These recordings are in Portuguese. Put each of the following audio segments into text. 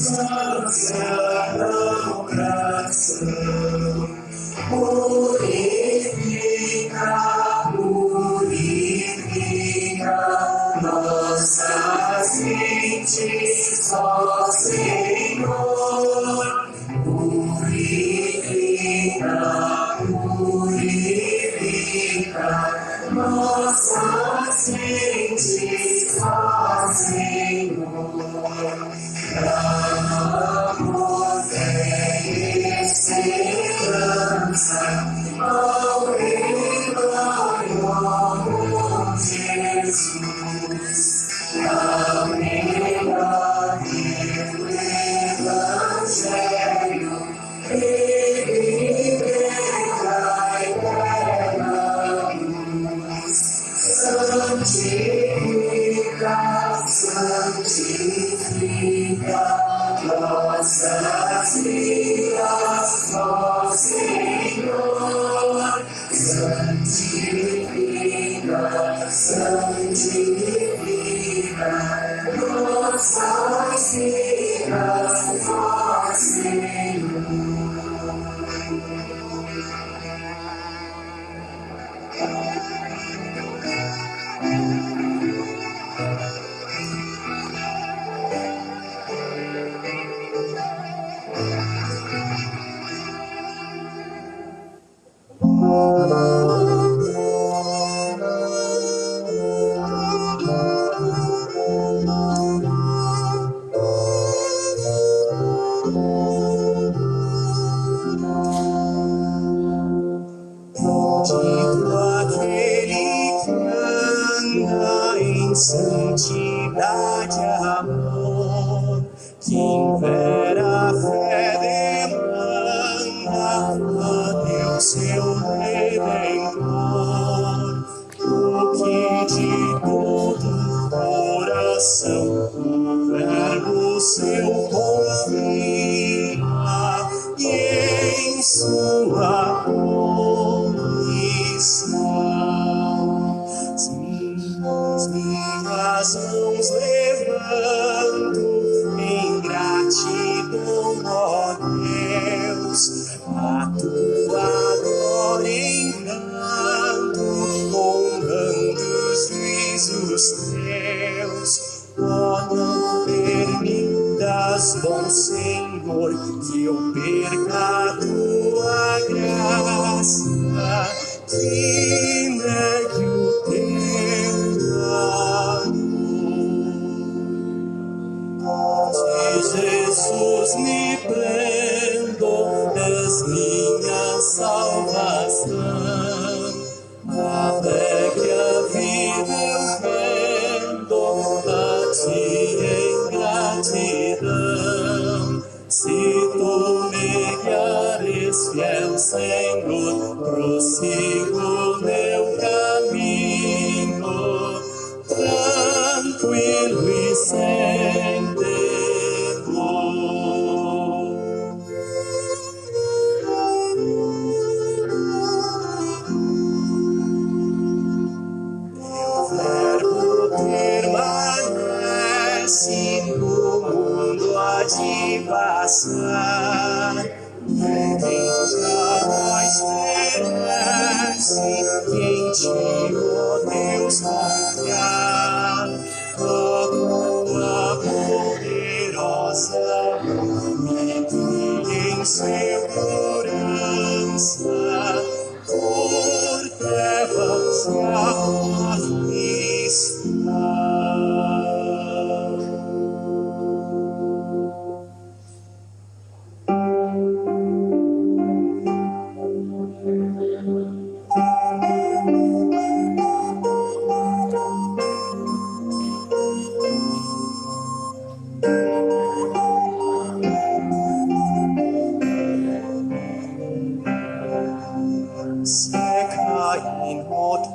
substância da oração. Purifica, purifica nossas mentes, ó Senhor. Purifica, purifica nossas mentes, ó Senhor. Amor, fé e esperança ao Evangelho Jesus. Amém, pelo Evangelho, ele prega eterna luz. Santifica, santifica nossas vidas, ó Senhor. Santifica, santifica nossas vidas, ó Senhor. Bendito aquele que anda em santidade, amor, que em vera fé demanda a Deus seu Redentor, o que de todo o coração o Verbo seu confia e em sua minhas mãos levanto em gratidão, ó Deus, a tua glória em canto, honrando os juízos teus. Ó, não permitas, bom Senhor, que eu perca a tua graça, que negue o teu amor. Se Jesus me prendo, és minha salvação. Alegre a vida eu vendo a ti em gratidão. Se tu me guiares, fiel Senhor, prossigo meu caminho, tranquilo e sem temor. Teu verbo permanece, o mundo há de passar. Quem já nós perece, quem te, ó Deus, confiar, ó tua poderosa mão, em segurança, por trevas e aflição. Se cain moto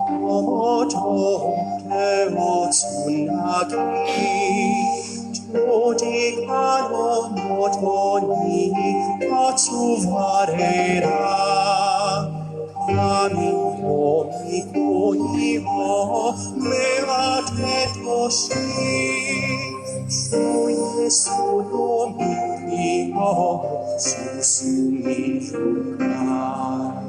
posso me julgar.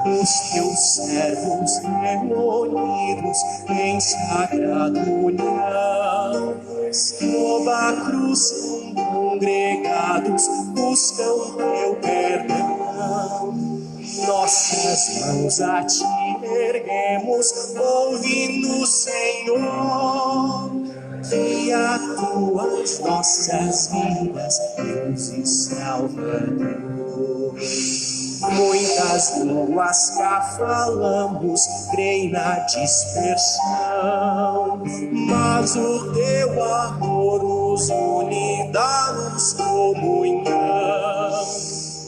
Os teus servos reunidos em sagrada união, sob a cruz são congregados, buscam teu perdão. Nossas mãos a ti erguemos, ouvindo, Senhor, que atuas nossas vidas, Deus e Salvador. Muitas luas cá falamos, creio na dispersão, mas o teu amor nos une, dá-nos comunhão.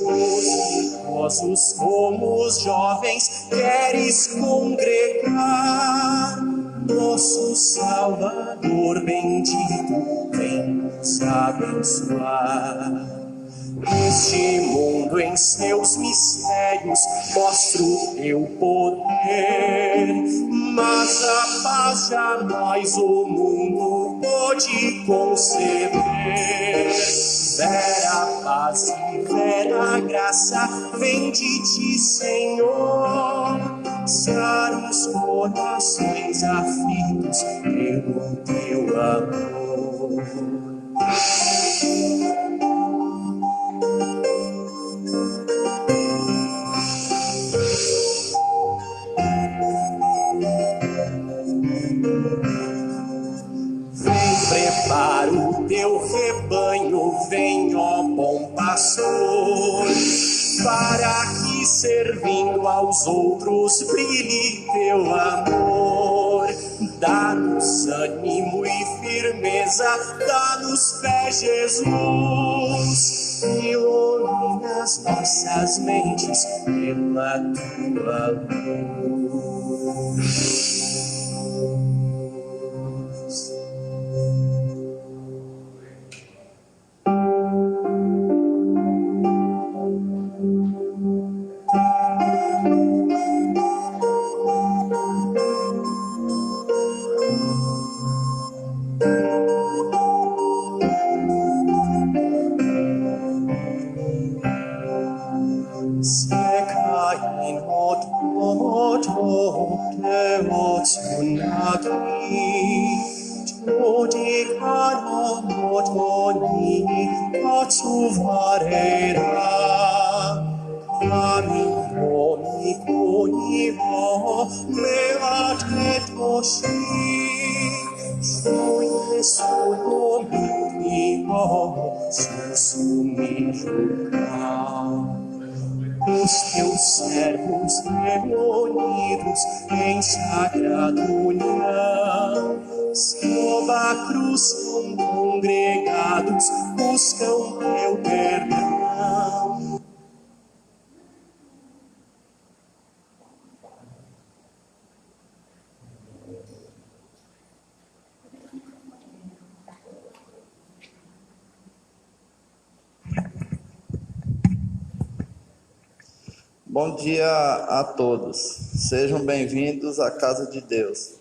Os idosos como os jovens queres congregar, nosso Salvador bendito vem nos abençoar. Este mundo em seus mistérios mostra o teu poder, mas a paz jamais o mundo pode conceder. Vera paz e vera graça vem de ti, Senhor, sara os corações aflitos pelo teu amor. Prepara o teu rebanho, vem, ó bom pastor, para que servindo aos outros brilhe teu amor. Dá-nos ânimo e firmeza, dá-nos fé, Jesus, ilumina as nossas mentes pela tua luz. Os teus servos reunidos em sagrada união, sob a cruz são congregados, buscam teu perdão. Bom dia a todos, sejam bem-vindos à Casa de Deus.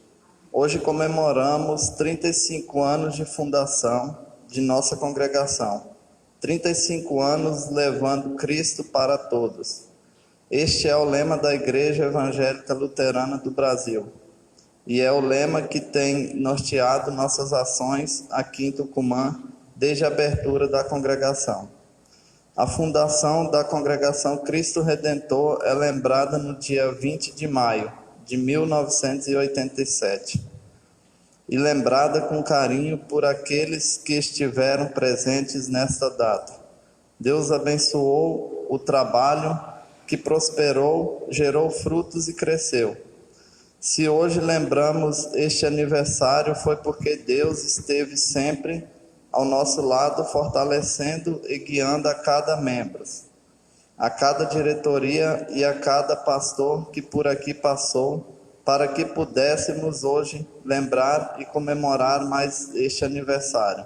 Hoje comemoramos 35 anos de fundação de nossa congregação, 35 anos levando Cristo para todos. Este é o lema da Igreja Evangélica Luterana do Brasil e é o lema que tem norteado nossas ações aqui em Tucumã desde a abertura da congregação. A fundação da Congregação Cristo Redentor é lembrada no dia 20 de maio de 1987 e lembrada com carinho por aqueles que estiveram presentes nesta data. Deus abençoou o trabalho que prosperou, gerou frutos e cresceu. Se hoje lembramos este aniversário, foi porque Deus esteve sempre ao nosso lado, fortalecendo e guiando a cada membro, a cada diretoria e a cada pastor que por aqui passou, para que pudéssemos hoje lembrar e comemorar mais este aniversário.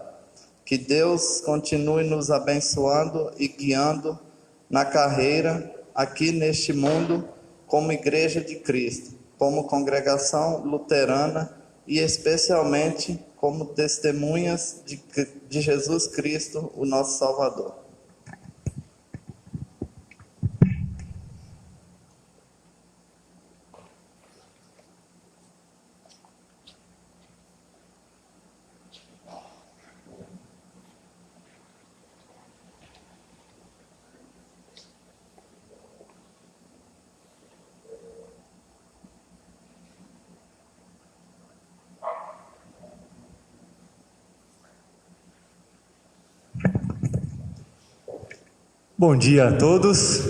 Que Deus continue nos abençoando e guiando na carreira aqui neste mundo, como Igreja de Cristo, como congregação luterana e especialmente como testemunhas de Jesus Cristo, o nosso Salvador. Bom dia a todos.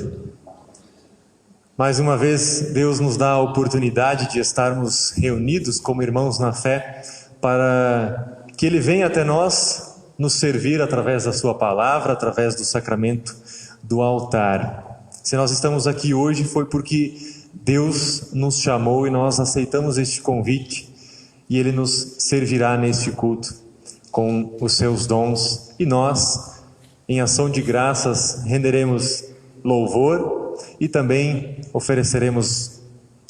Mais uma vez, Deus nos dá a oportunidade de estarmos reunidos como irmãos na fé para que Ele venha até nós nos servir através da Sua palavra, através do sacramento do altar. Se nós estamos aqui hoje foi porque Deus nos chamou e nós aceitamos este convite e Ele nos servirá neste culto com os seus dons e nós, em ação de graças, renderemos louvor e também ofereceremos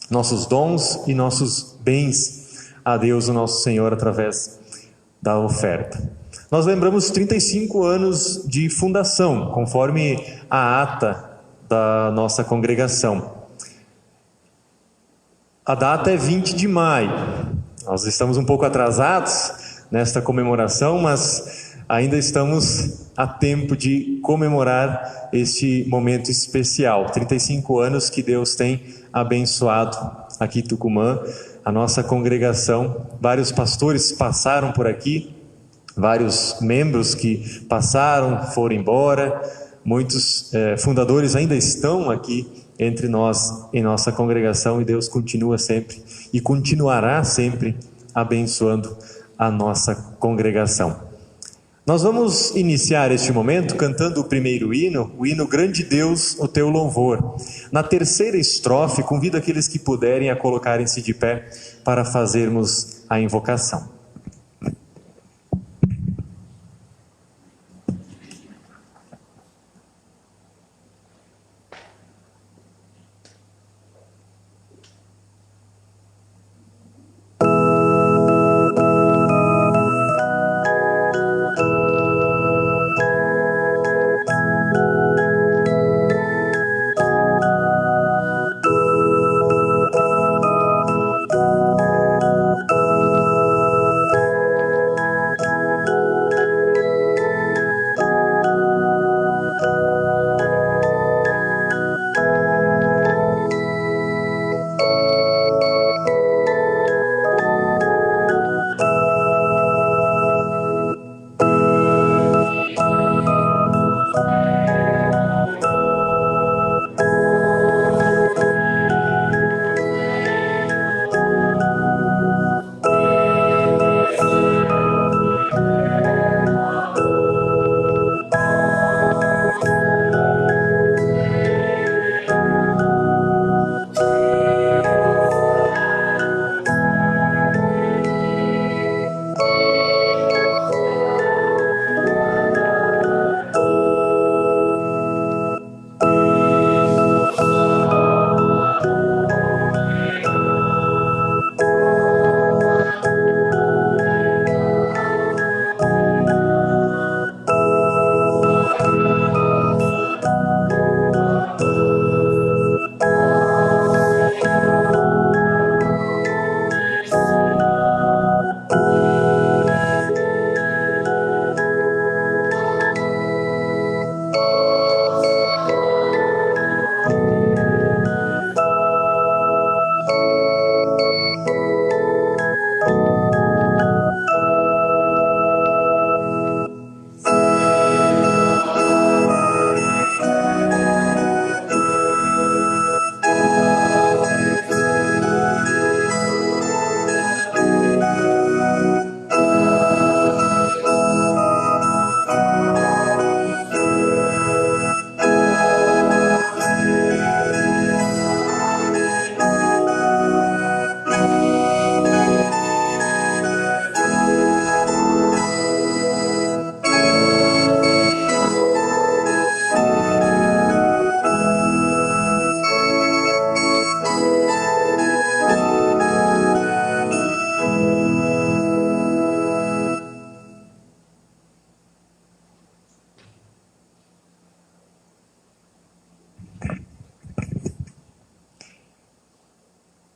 nossos dons e nossos bens a Deus, o nosso Senhor, através da oferta. Nós lembramos 35 anos de fundação, conforme a ata da nossa congregação. A data é 20 de maio. Nós estamos um pouco atrasados nesta comemoração, mas ainda estamos a tempo de comemorar este momento especial. 35 anos que Deus tem abençoado aqui em Tucumã, a nossa congregação. Vários pastores passaram por aqui, vários membros que passaram, foram embora. Muitos fundadores ainda estão aqui entre nós, em nossa congregação, e Deus continua sempre e continuará sempre abençoando a nossa congregação. Nós vamos iniciar este momento cantando o primeiro hino, o hino Grande Deus, o Teu Louvor. Na terceira estrofe, convido aqueles que puderem a colocarem-se de pé para fazermos a invocação.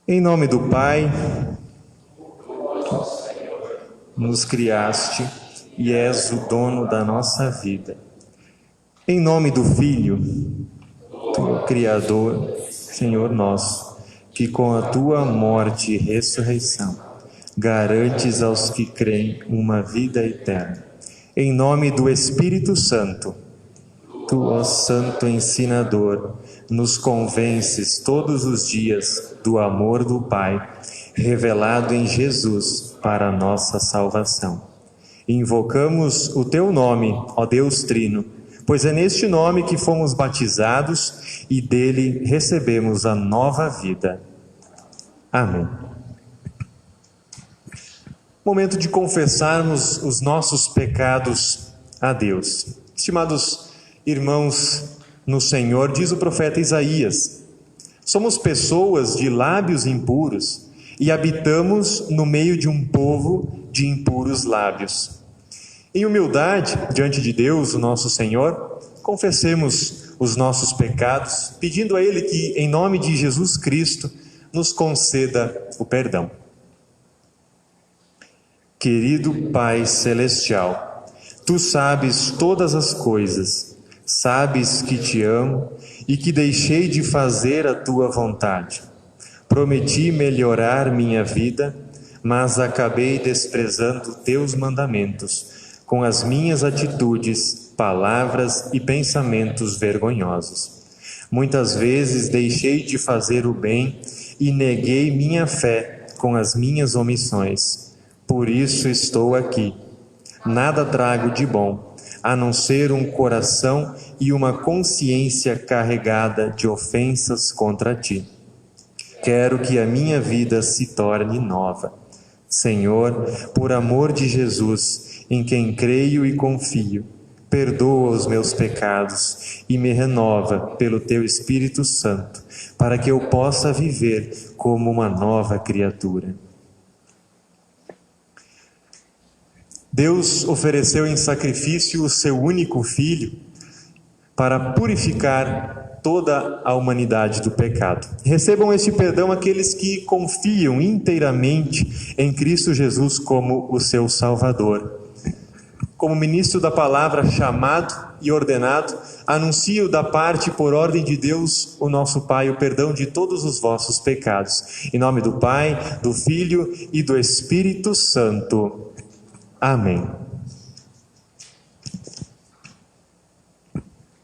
Em nome do Pai, nos criaste e és o dono da nossa vida. Em nome do Filho, tu Criador, Senhor nosso, que com a tua morte e ressurreição garantes aos que creem uma vida eterna. Em nome do Espírito Santo, Tu, ó Santo Ensinador, nos convences todos os dias do amor do Pai, revelado em Jesus para a nossa salvação. Invocamos o Teu nome, ó Deus Trino, pois é neste nome que fomos batizados e dele recebemos a nova vida. Amém. Momento de confessarmos os nossos pecados a Deus. Estimados irmãos no Senhor, diz o profeta Isaías, somos pessoas de lábios impuros e habitamos no meio de um povo de impuros lábios. Em humildade, diante de Deus, o nosso Senhor, confessemos os nossos pecados, pedindo a Ele que, em nome de Jesus Cristo, nos conceda o perdão. Querido Pai Celestial, Tu sabes todas as coisas, sabes que te amo e que deixei de fazer a Tua vontade. Prometi melhorar minha vida, mas acabei desprezando Teus mandamentos, com as minhas atitudes, palavras e pensamentos vergonhosos. Muitas vezes deixei de fazer o bem e neguei minha fé com as minhas omissões. Por isso estou aqui. Nada trago de bom, a não ser um coração e uma consciência carregada de ofensas contra Ti. Quero que a minha vida se torne nova. Senhor, por amor de Jesus, em quem creio e confio, perdoa os meus pecados e me renova pelo Teu Espírito Santo, para que eu possa viver como uma nova criatura. Deus ofereceu em sacrifício o Seu único Filho para purificar toda a humanidade do pecado. Recebam este perdão aqueles que confiam inteiramente em Cristo Jesus como o seu Salvador. Como ministro da palavra chamado e ordenado, anuncio da parte por ordem de Deus, o nosso Pai, o perdão de todos os vossos pecados. Em nome do Pai, do Filho e do Espírito Santo. Amém.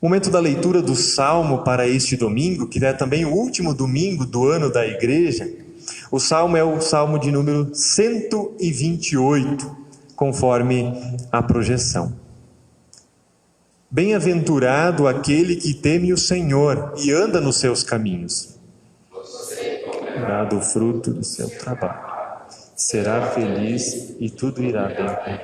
Momento da leitura do Salmo para este domingo, que é também o último domingo do ano da Igreja. O Salmo é o Salmo de número 128, conforme a projeção. Bem-aventurado aquele que teme o Senhor e anda nos seus caminhos. Será do fruto do seu trabalho. Será feliz e tudo irá bem com ele.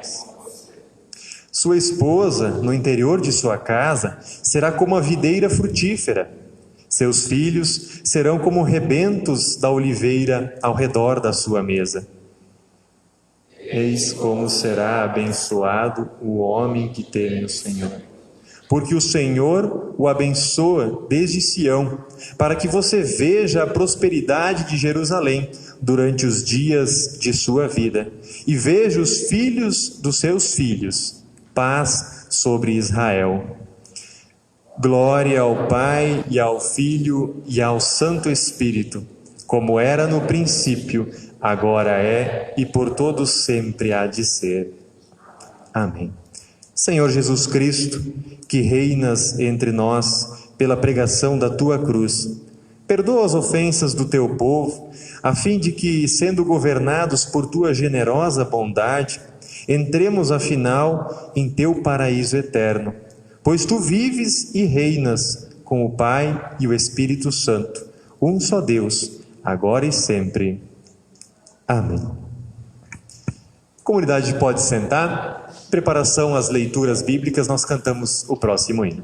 Sua esposa, no interior de sua casa, será como a videira frutífera. Seus filhos serão como rebentos da oliveira ao redor da sua mesa. Eis como será abençoado o homem que teme o Senhor. Porque o Senhor o abençoa desde Sião, para que você veja a prosperidade de Jerusalém durante os dias de sua vida, e veja os filhos dos seus filhos. Paz sobre Israel. Glória ao Pai e ao Filho e ao Santo Espírito, como era no princípio, agora é e por todo sempre há de ser. Amém. Senhor Jesus Cristo, que reinas entre nós pela pregação da Tua cruz, perdoa as ofensas do Teu povo, a fim de que, sendo governados por Tua generosa bondade, entremos afinal em Teu paraíso eterno, pois Tu vives e reinas com o Pai e o Espírito Santo, um só Deus, agora e sempre. Amém. A comunidade pode sentar. Preparação às leituras bíblicas, nós cantamos o próximo hino.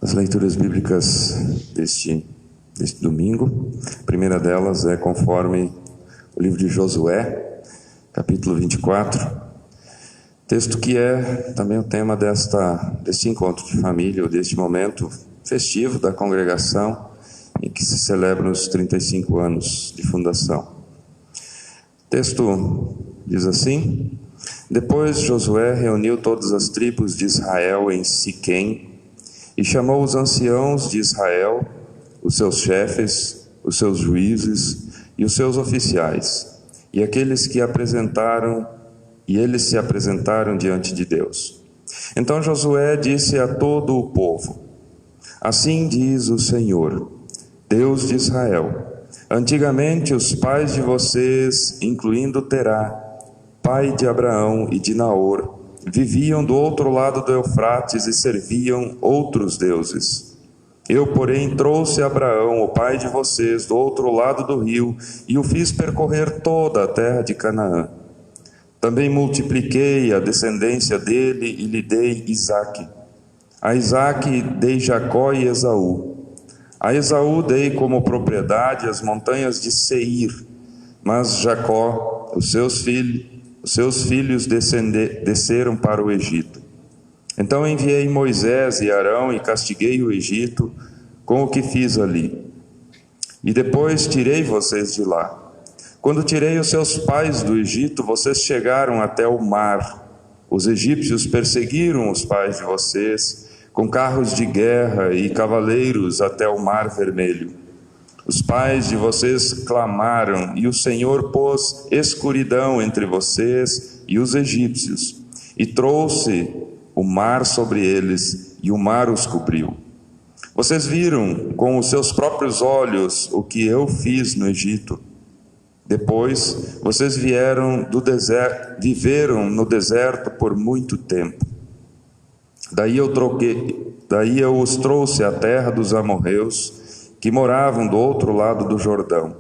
As leituras bíblicas deste domingo, a primeira delas é conforme o livro de Josué, capítulo 24, texto que é também o tema deste encontro de família, ou deste momento festivo da congregação, em que se celebram os 35 anos de fundação. O texto diz assim: Depois Josué reuniu todas as tribos de Israel em Siquém, e chamou os anciãos de Israel, os seus chefes, os seus juízes e os seus oficiais, e aqueles que eles se apresentaram diante de Deus. Então Josué disse a todo o povo: Assim diz o Senhor, Deus de Israel: Antigamente os pais de vocês, incluindo Terá, pai de Abraão e de Naor, viviam do outro lado do Eufrates e serviam outros deuses. Eu, porém, trouxe Abraão, o pai de vocês, do outro lado do rio, e o fiz percorrer toda a terra de Canaã. Também multipliquei a descendência dele e lhe dei Isaque. A Isaque dei Jacó e Esaú. A Esaú dei como propriedade as montanhas de Seir, mas Jacó, os seus filhos desceram para o Egito. Então enviei Moisés e Arão e castiguei o Egito com o que fiz ali. E depois tirei vocês de lá. Quando tirei os seus pais do Egito, vocês chegaram até o mar. Os egípcios perseguiram os pais de vocês com carros de guerra e cavaleiros até o Mar Vermelho. Os pais de vocês clamaram, e o Senhor pôs escuridão entre vocês e os egípcios, e trouxe o mar sobre eles, e o mar os cobriu. Vocês viram com os seus próprios olhos o que eu fiz no Egito. Depois, vocês viveram no deserto por muito tempo. Daí eu os trouxe à terra dos amorreus, que moravam do outro lado do Jordão.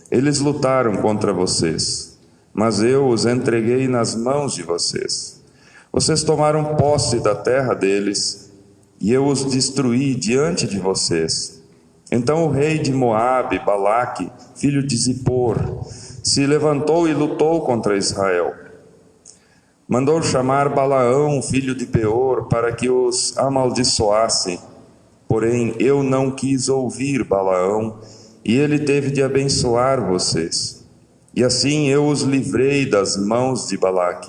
Eles lutaram contra vocês, mas eu os entreguei nas mãos de vocês. Vocês tomaram posse da terra deles, e eu os destruí diante de vocês. Então o rei de Moabe, Balaque, filho de Zippor, se levantou e lutou contra Israel. Mandou chamar Balaão, filho de Beor, para que os amaldiçoasse. Porém, eu não quis ouvir Balaão, e ele teve de abençoar vocês. E assim eu os livrei das mãos de Balaque.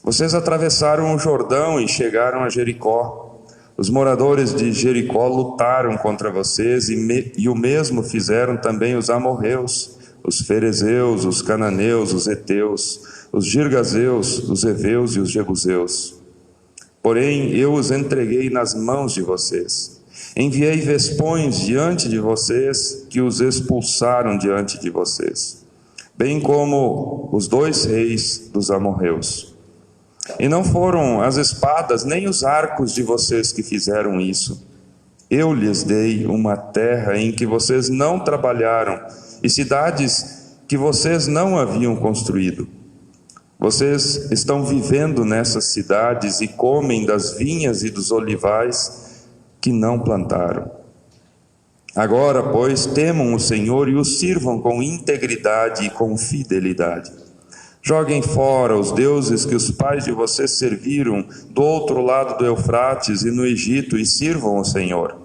Vocês atravessaram o Jordão e chegaram a Jericó. Os moradores de Jericó lutaram contra vocês, e o mesmo fizeram também os amorreus, os ferezeus, os cananeus, os heteus, os girgazeus, os heveus e os jebuseus. Porém, eu os entreguei nas mãos de vocês. Enviei vespões diante de vocês, que os expulsaram diante de vocês, bem como os 2 reis dos amorreus. E não foram as espadas nem os arcos de vocês que fizeram isso. Eu lhes dei uma terra em que vocês não trabalharam, e cidades que vocês não haviam construído. Vocês estão vivendo nessas cidades e comem das vinhas e dos olivais que não plantaram. Agora, pois, temam o Senhor e o sirvam com integridade e com fidelidade. Joguem fora os deuses que os pais de vocês serviram do outro lado do Eufrates e no Egito, e sirvam o Senhor.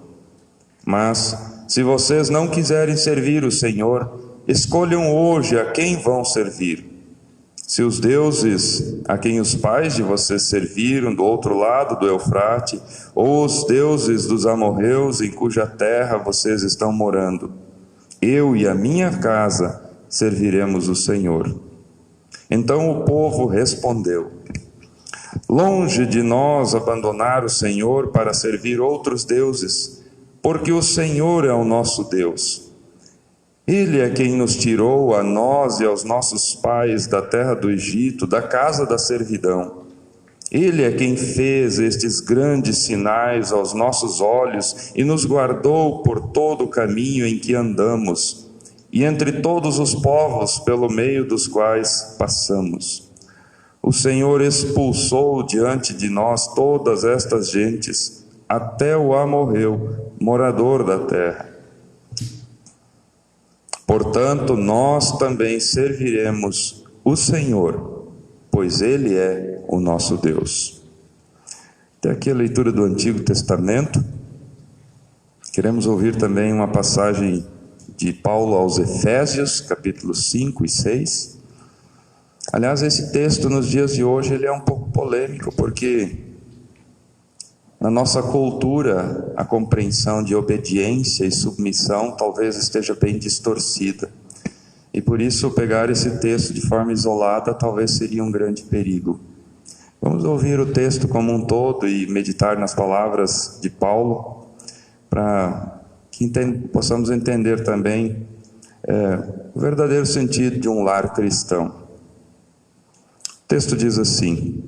Mas, se vocês não quiserem servir o Senhor, escolham hoje a quem vão servir. Se os deuses a quem os pais de vocês serviram do outro lado do Eufrate, ou os deuses dos amorreus em cuja terra vocês estão morando, eu e a minha casa serviremos o Senhor. Então o povo respondeu: Longe de nós abandonar o Senhor para servir outros deuses, porque o Senhor é o nosso Deus. Ele é quem nos tirou, a nós e aos nossos pais, da terra do Egito, da casa da servidão. Ele é quem fez estes grandes sinais aos nossos olhos e nos guardou por todo o caminho em que andamos, e entre todos os povos pelo meio dos quais passamos. O Senhor expulsou diante de nós todas estas gentes, até o amorreu, morador da terra. Portanto, nós também serviremos o Senhor, pois Ele é o nosso Deus. Até aqui a leitura do Antigo Testamento. Queremos ouvir também uma passagem de Paulo aos Efésios, capítulos 5 e 6. Aliás, esse texto nos dias de hoje ele é um pouco polêmico, porque na nossa cultura a compreensão de obediência e submissão talvez esteja bem distorcida. E por isso pegar esse texto de forma isolada talvez seria um grande perigo. Vamos ouvir o texto como um todo e meditar nas palavras de Paulo, para que possamos entender também o verdadeiro sentido de um lar cristão. O texto diz assim: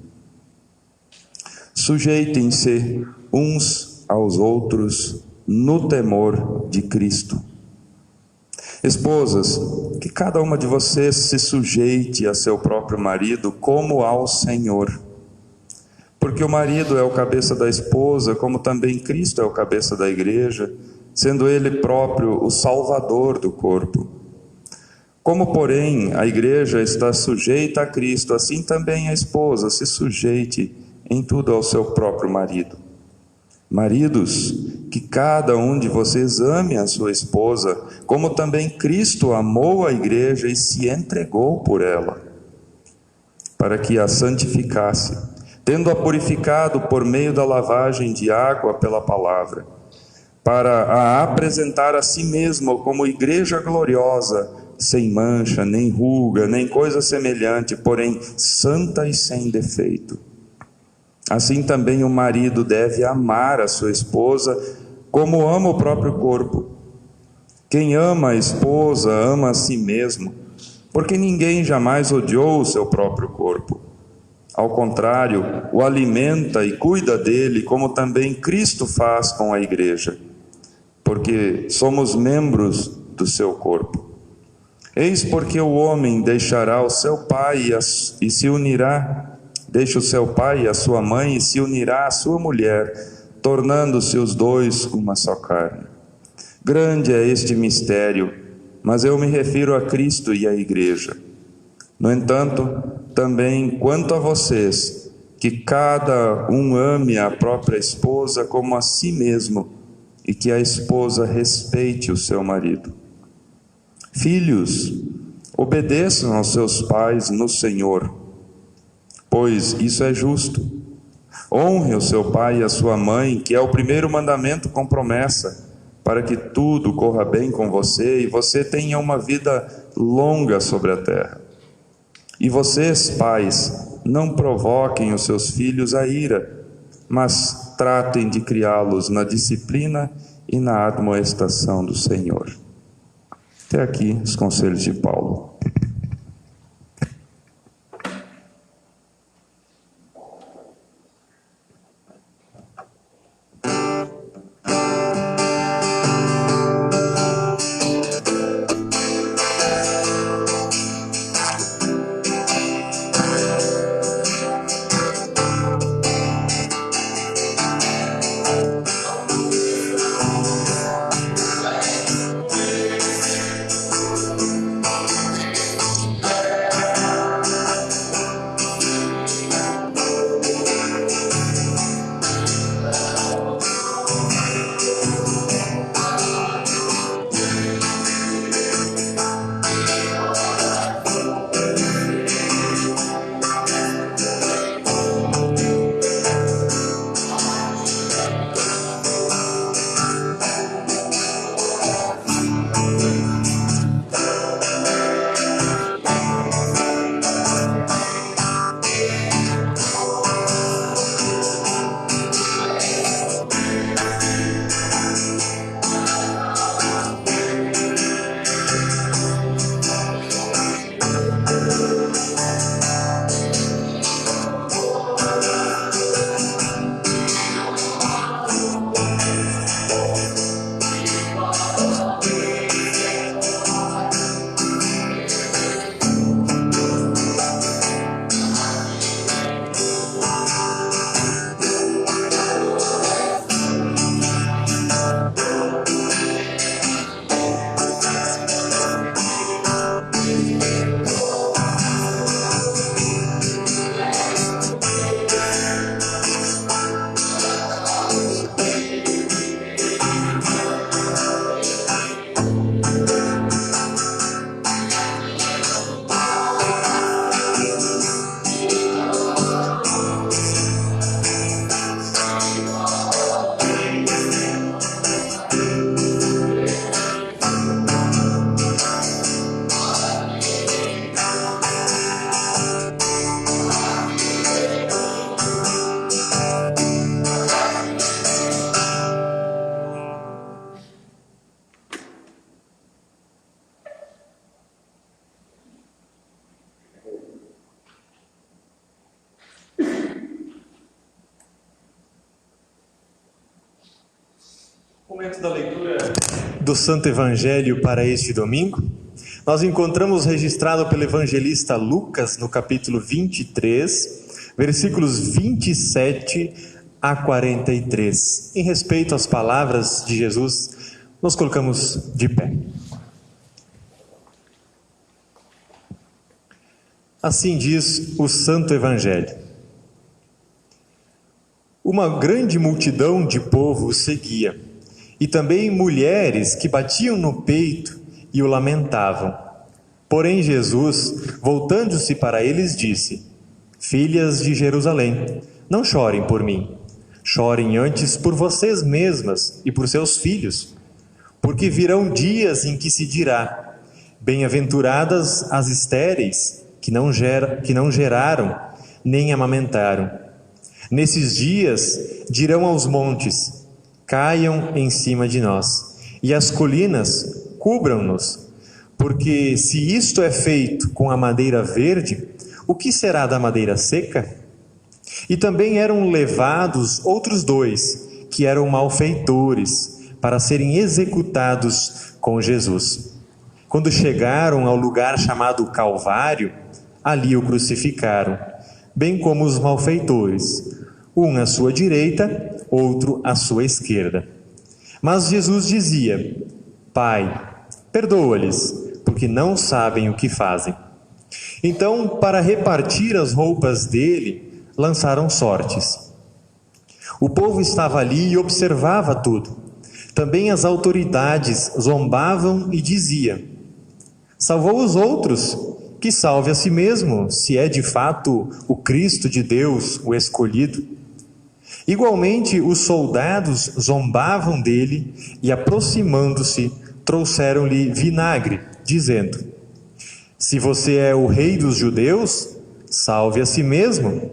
sujeitem-se uns aos outros no temor de Cristo. Esposas, que cada uma de vocês se sujeite a seu próprio marido como ao Senhor. Porque o marido é o cabeça da esposa, como também Cristo é o cabeça da igreja, sendo Ele próprio o Salvador do corpo. Como, porém, a igreja está sujeita a Cristo, assim também a esposa se sujeite em tudo ao seu próprio marido. Maridos, que cada um de vocês ame a sua esposa, como também Cristo amou a igreja e se entregou por ela, para que a santificasse, tendo-a purificado por meio da lavagem de água pela palavra, para a apresentar a si mesmo como igreja gloriosa, sem mancha, nem ruga, nem coisa semelhante, porém santa e sem defeito. Assim também o marido deve amar a sua esposa como ama o próprio corpo. Quem ama a esposa ama a si mesmo, porque ninguém jamais odiou o seu próprio corpo. Ao contrário, o alimenta e cuida dele, como também Cristo faz com a igreja, porque somos membros do seu corpo. Eis porque o homem deixará o seu pai e se unirá, deixa o seu pai e a sua mãe e se unirá à sua mulher, tornando-se os dois uma só carne. Grande é este mistério, mas eu me refiro a Cristo e à igreja. No entanto, também quanto a vocês, que cada um ame a própria esposa como a si mesmo, e que a esposa respeite o seu marido. Filhos, obedeçam aos seus pais no Senhor, pois isso é justo. Honre o seu pai e a sua mãe, que é o primeiro mandamento com promessa, para que tudo corra bem com você e você tenha uma vida longa sobre a terra. E vocês, pais, não provoquem os seus filhos à ira, mas tratem de criá-los na disciplina e na admoestação do Senhor. Até aqui os conselhos de Paulo. Momento da leitura do Santo Evangelho para este domingo. Nós encontramos registrado pelo evangelista Lucas no capítulo 23, versículos 27 a 43. Em respeito às palavras de Jesus, nos colocamos de pé. Assim diz o Santo Evangelho. Uma grande multidão de povo o seguia, e também mulheres que batiam no peito e o lamentavam. Porém Jesus, voltando-se para eles, disse: Filhas de Jerusalém, não chorem por mim, chorem antes por vocês mesmas e por seus filhos, porque virão dias em que se dirá: Bem-aventuradas as estéreis, que não geraram, nem amamentaram. Nesses dias dirão aos montes: Caiam em cima de nós, e as colinas cubram-nos, porque se isto é feito com a madeira verde, o que será da madeira seca? E também eram levados outros 2, que eram malfeitores, para serem executados com Jesus. Quando chegaram ao lugar chamado Calvário, ali o crucificaram, bem como os malfeitores, um à sua direita, outro à sua esquerda. Mas Jesus dizia: Pai, perdoa-lhes, porque não sabem o que fazem. Então, para repartir as roupas dele, lançaram sortes. O povo estava ali e observava tudo. Também as autoridades zombavam e diziam: Salvou os outros, que salve a si mesmo, se é de fato o Cristo de Deus, o escolhido. Igualmente, os soldados zombavam dele e, aproximando-se, trouxeram-lhe vinagre, dizendo: Se você é o rei dos judeus, salve a si mesmo.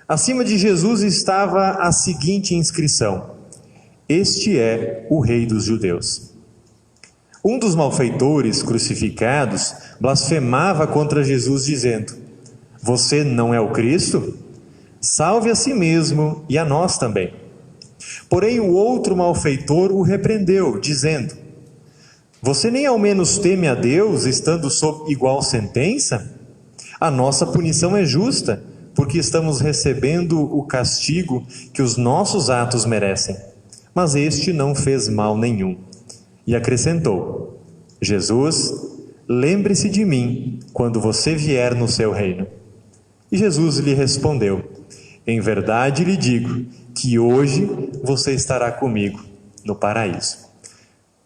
Acima de Jesus estava a seguinte inscrição: Este é o rei dos judeus. Um dos malfeitores crucificados blasfemava contra Jesus, dizendo: Você não é o Cristo? Salve a si mesmo e a nós também. Porém o outro malfeitor o repreendeu, dizendo: Você nem ao menos teme a Deus, estando sob igual sentença? A nossa punição é justa, porque estamos recebendo o castigo que os nossos atos merecem. Mas este não fez mal nenhum. E acrescentou: Jesus, lembre-se de mim quando você vier no seu reino. E Jesus lhe respondeu: Em verdade lhe digo que hoje você estará comigo no paraíso.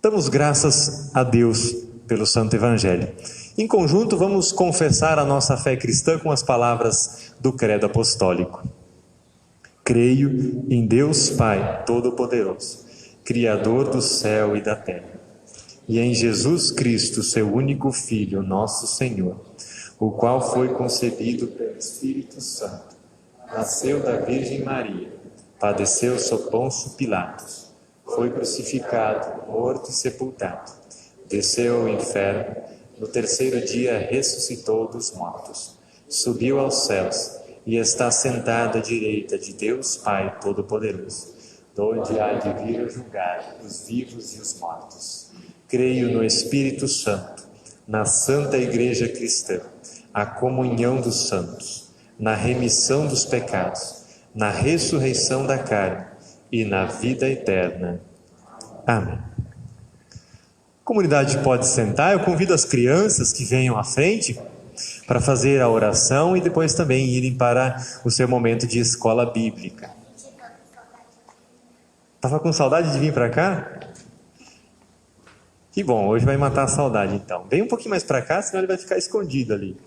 Damos graças a Deus pelo Santo Evangelho. Em conjunto, vamos confessar a nossa fé cristã com as palavras do Credo Apostólico. Creio em Deus Pai Todo-Poderoso, Criador do céu e da terra, e em Jesus Cristo, seu único Filho, nosso Senhor, o qual foi concebido pelo Espírito Santo, nasceu da Virgem Maria, padeceu sob Pôncio Pilatos, foi crucificado, morto e sepultado, desceu ao inferno, no terceiro dia ressuscitou dos mortos, subiu aos céus e está sentado à direita de Deus Pai Todo-Poderoso, donde há de vir a julgar os vivos e os mortos. Creio no Espírito Santo, na Santa Igreja Cristã, a comunhão dos santos, na remissão dos pecados, na ressurreição da carne e na vida eterna. Amém. A comunidade pode sentar. Eu convido as crianças que venham à frente para fazer a oração e depois também irem para o seu momento de escola bíblica. Estava com saudade de vir para cá? Que bom, hoje vai matar a saudade então. Vem um pouquinho mais para cá, senão ele vai ficar escondido ali.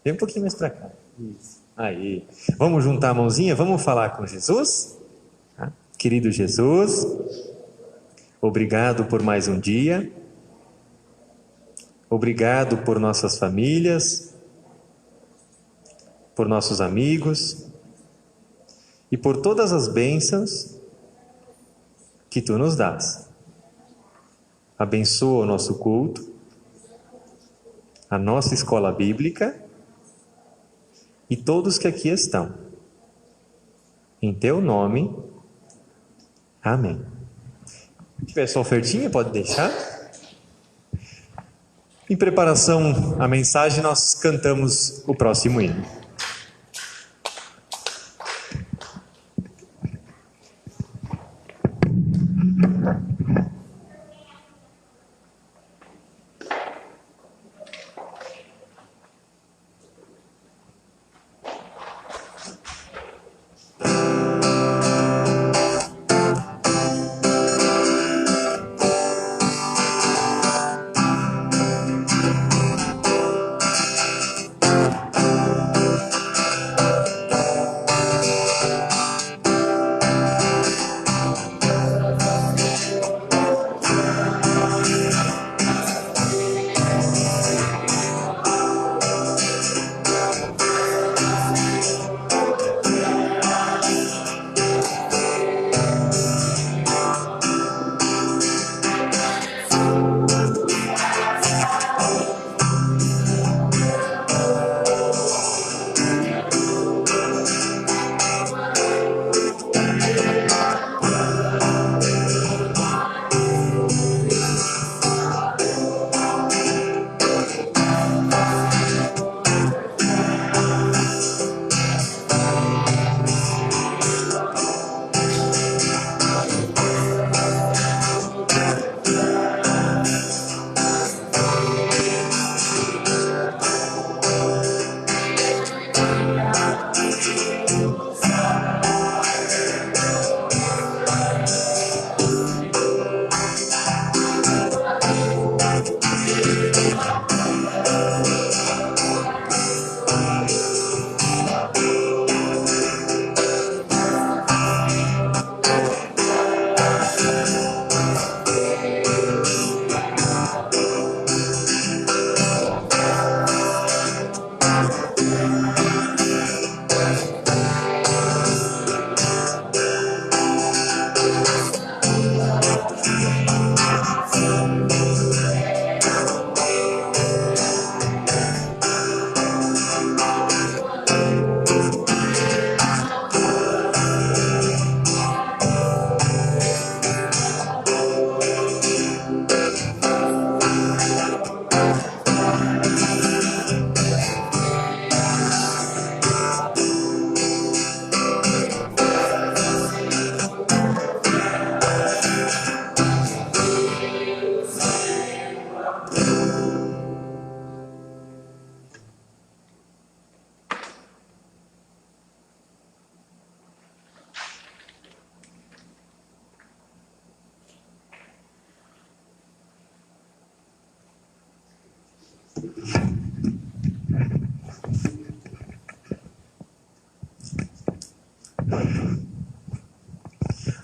Vem um pouquinho mais para cá. Isso. Aí. Vamos juntar a mãozinha, vamos falar com Jesus? Querido Jesus, obrigado por mais um dia. Obrigado por nossas famílias, por nossos amigos e por todas as bênçãos que Tu nos dás. Abençoa o nosso culto, a nossa escola bíblica e todos que aqui estão. Em Teu nome, amém. Se tiver sua ofertinha, pode deixar. Em preparação à mensagem, nós cantamos o próximo hino.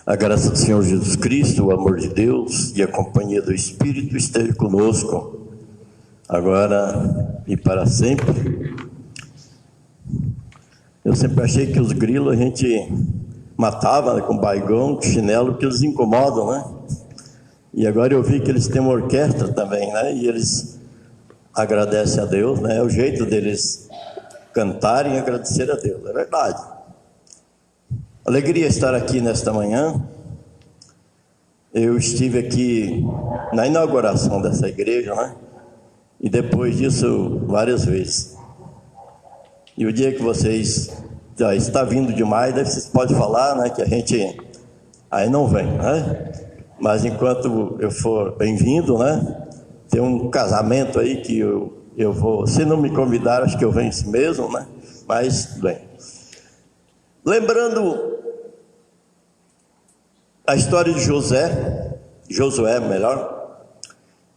A graça do Senhor Jesus Cristo, o amor de Deus e a companhia do Espírito esteja conosco, agora e para sempre. Eu sempre achei que os grilos a gente matava, né, com baigão, com chinelo, porque eles incomodam, né? E agora eu vi que eles têm uma orquestra também, né? E eles agradecem a Deus, né? É o jeito deles cantarem e agradecer a Deus, é verdade. Alegria estar aqui nesta manhã. Eu estive aqui na inauguração dessa igreja, né? E depois disso, várias vezes. E o dia que vocês já está vindo demais, daí vocês podem falar, né? Que a gente aí não vem, né? Mas enquanto eu for bem-vindo, né? Tem um casamento aí que eu vou, se não me convidar, acho que eu venho assim mesmo, né? Mas, bem. Lembrando a história de Josué, melhor,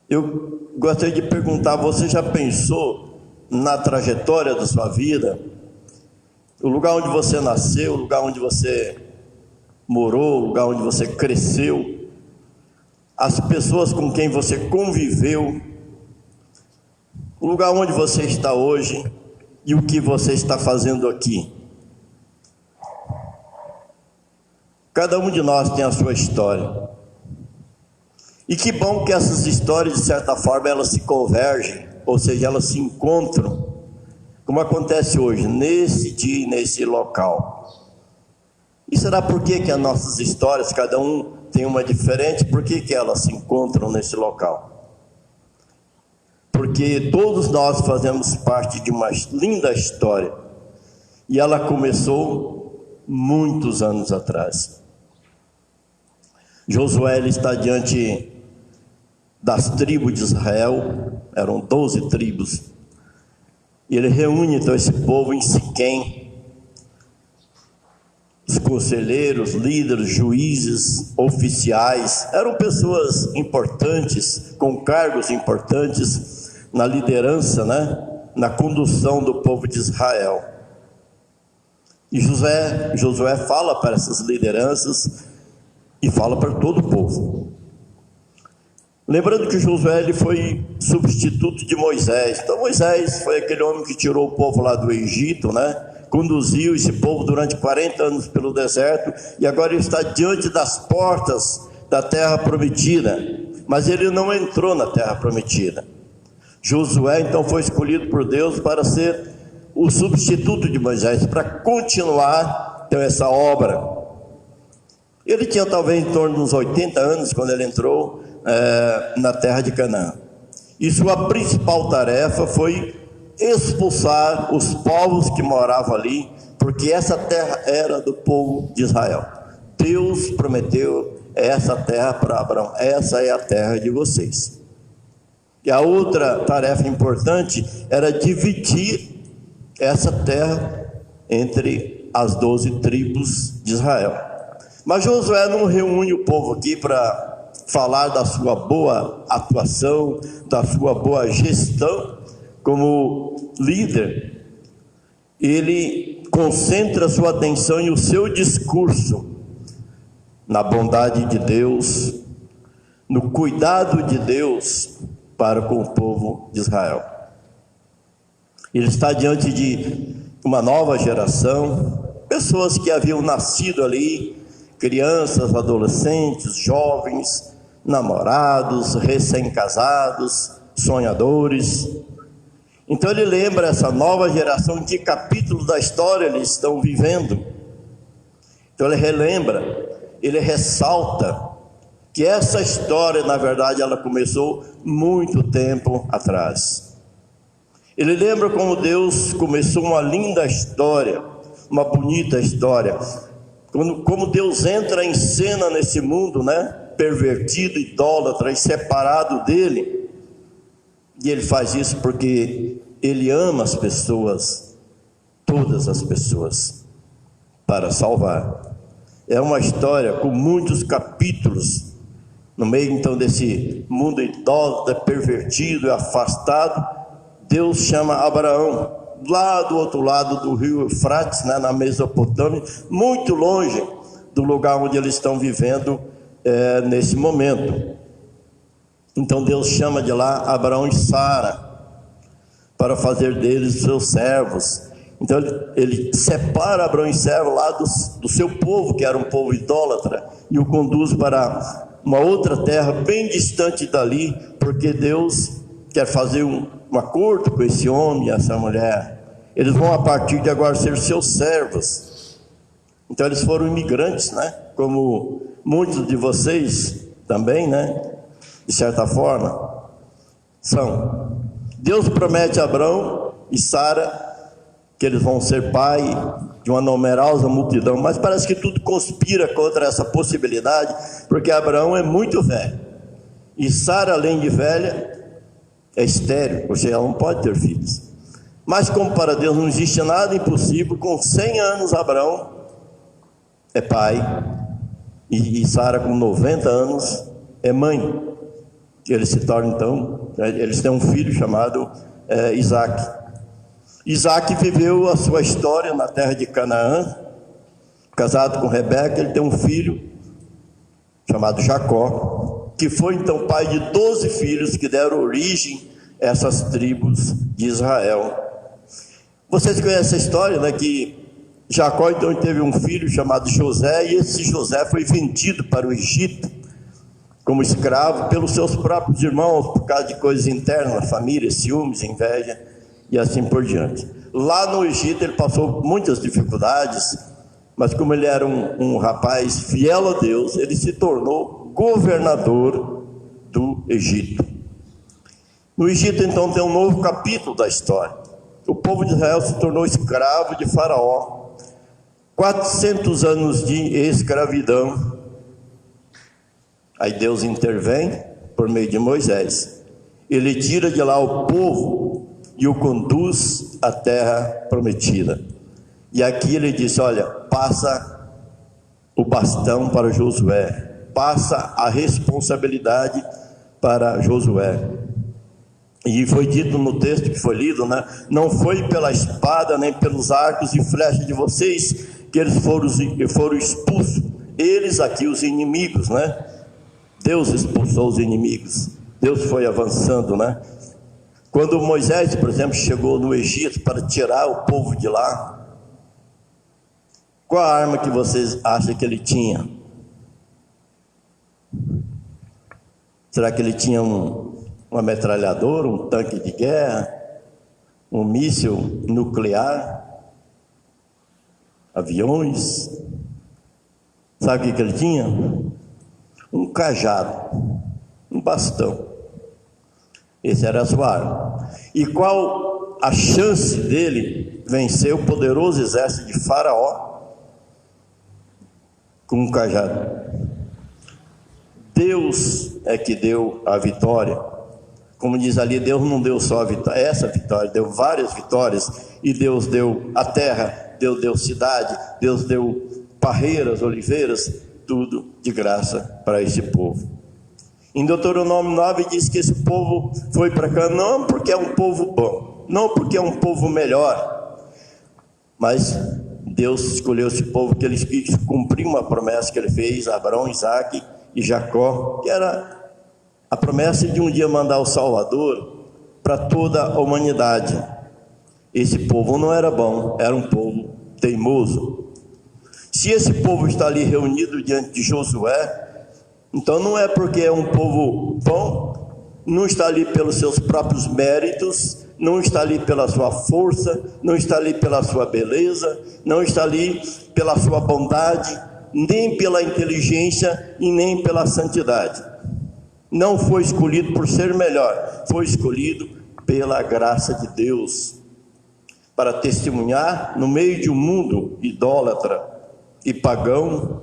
eu gostaria de perguntar, você já pensou na trajetória da sua vida, o lugar onde você nasceu, o lugar onde você morou, o lugar onde você cresceu, as pessoas com quem você conviveu, o lugar onde você está hoje e o que você está fazendo aqui? Cada um de nós tem a sua história. E que bom que essas histórias, de certa forma, elas se convergem, ou seja, elas se encontram, como acontece hoje, nesse dia e nesse local. E será por que as nossas histórias, cada um tem uma diferente, por que elas se encontram nesse local? Porque todos nós fazemos parte de uma linda história, e ela começou muitos anos atrás. Josué ele está diante das tribos de Israel, eram 12 tribos, e ele reúne então esse povo em Siquém. Os conselheiros, líderes, juízes, oficiais, eram pessoas importantes, com cargos importantes na liderança, na condução do povo de Israel. E Josué fala para essas lideranças e fala para todo o povo. Lembrando que Josué ele foi substituto de Moisés. Então Moisés foi aquele homem que tirou o povo lá do Egito, conduziu esse povo durante 40 anos pelo deserto, e agora ele está diante das portas da terra prometida, mas ele não entrou na terra prometida. Josué então foi escolhido por Deus para ser o substituto de Moisés, para continuar então essa obra. Ele tinha talvez em torno de uns 80 anos quando ele entrou na terra de Canaã, e sua principal tarefa foi expulsar os povos que moravam ali, porque essa terra era do povo de Israel. Deus prometeu essa terra para Abraão: essa é a terra de vocês. E a outra tarefa importante era dividir essa terra entre as 12 tribos de Israel. Mas Josué não reúne o povo aqui para falar da sua boa atuação, da sua boa gestão como líder. Ele concentra sua atenção e o seu discurso na bondade de Deus, no cuidado de Deus para com o povo de Israel. Ele está diante de uma nova geração, pessoas que haviam nascido ali, crianças, adolescentes, jovens, namorados, recém-casados, sonhadores. Então ele lembra essa nova geração, em que capítulo da história eles estão vivendo. Então ele relembra, ele ressalta que essa história, na verdade, ela começou muito tempo atrás. Ele lembra como Deus começou uma linda história, uma bonita história, como Deus entra em cena nesse mundo, pervertido, idólatra e separado dele. E ele faz isso porque ele ama as pessoas, todas as pessoas, para salvar. É uma história com muitos capítulos, no meio então desse mundo idólatra, pervertido e afastado. Deus chama Abraão, lá do outro lado do rio Eufrates, na Mesopotâmia, muito longe do lugar onde eles estão vivendo nesse momento. Então Deus chama de lá Abraão e Sara, para fazer deles seus servos. Então ele separa Abraão e Sara lá do seu povo, que era um povo idólatra, e o conduz para uma outra terra bem distante dali, porque Deus quer fazer um acordo com esse homem e essa mulher. Eles vão a partir de agora ser seus servos. Então eles foram imigrantes, como muitos de vocês também, de certa forma são. Deus promete a Abraão e Sara que eles vão ser pai de uma numerosa multidão, mas parece que tudo conspira contra essa possibilidade, porque Abraão é muito velho, e Sara, além de velha, é estéril, ou seja, ela não pode ter filhos. Mas como para Deus não existe nada impossível, com 100 anos Abraão é pai, e Sara com 90 anos é mãe. Eles se tornam então, eles têm um filho chamado Isaac. Isaac viveu a sua história na terra de Canaã, casado com Rebeca. Ele tem um filho chamado Jacó, que foi então pai de 12 filhos que deram origem a essas tribos de Israel. Vocês conhecem a história, que Jacó então teve um filho chamado José, e esse José foi vendido para o Egito como escravo pelos seus próprios irmãos, por causa de coisas internas na família, ciúmes, inveja e assim por diante. Lá no Egito ele passou muitas dificuldades, mas como ele era um rapaz fiel a Deus, ele se tornou governador do Egito. No Egito, então, tem um novo capítulo da história. O povo de Israel se tornou escravo de Faraó. 400 anos de escravidão. Aí Deus intervém por meio de Moisés. Ele tira de lá o povo e o conduz à terra prometida. E aqui ele diz: olha, passa o bastão para Josué, passa a responsabilidade para Josué. E foi dito no texto que foi lido, né? Não foi pela espada nem pelos arcos e flechas de vocês que eles foram expulsos. Eles aqui, os inimigos, né? Deus expulsou os inimigos. Deus foi avançando, né? Quando Moisés, por exemplo, chegou no Egito para tirar o povo de lá, qual a arma que vocês acham que ele tinha? Será que ele tinha uma metralhadora, um tanque de guerra, um míssil nuclear, aviões? Sabe o que ele tinha? Um cajado, um bastão. Esse era a sua arma. E qual a chance dele vencer o poderoso exército de Faraó? Com um cajado. Deus é que deu a vitória. Como diz ali, Deus não deu só a vitória, essa vitória, deu várias vitórias. E Deus deu a terra, Deus deu cidade, Deus deu parreiras, oliveiras, tudo de graça para esse povo. Em Deuteronômio 9 diz que esse povo foi para cá não porque é um povo bom, não porque é um povo melhor, mas Deus escolheu esse povo que ele quis cumprir uma promessa que ele fez a Abraão, Isaac e Jacó, que era a promessa de um dia mandar o Salvador para toda a humanidade. Esse povo não era bom, era um povo teimoso. Se esse povo está ali reunido diante de Josué, então não é porque é um povo bom, não está ali pelos seus próprios méritos, não está ali pela sua força, não está ali pela sua beleza, não está ali pela sua bondade, nem pela inteligência e nem pela santidade. Não foi escolhido por ser melhor, foi escolhido pela graça de Deus, para testemunhar no meio de um mundo idólatra e pagão,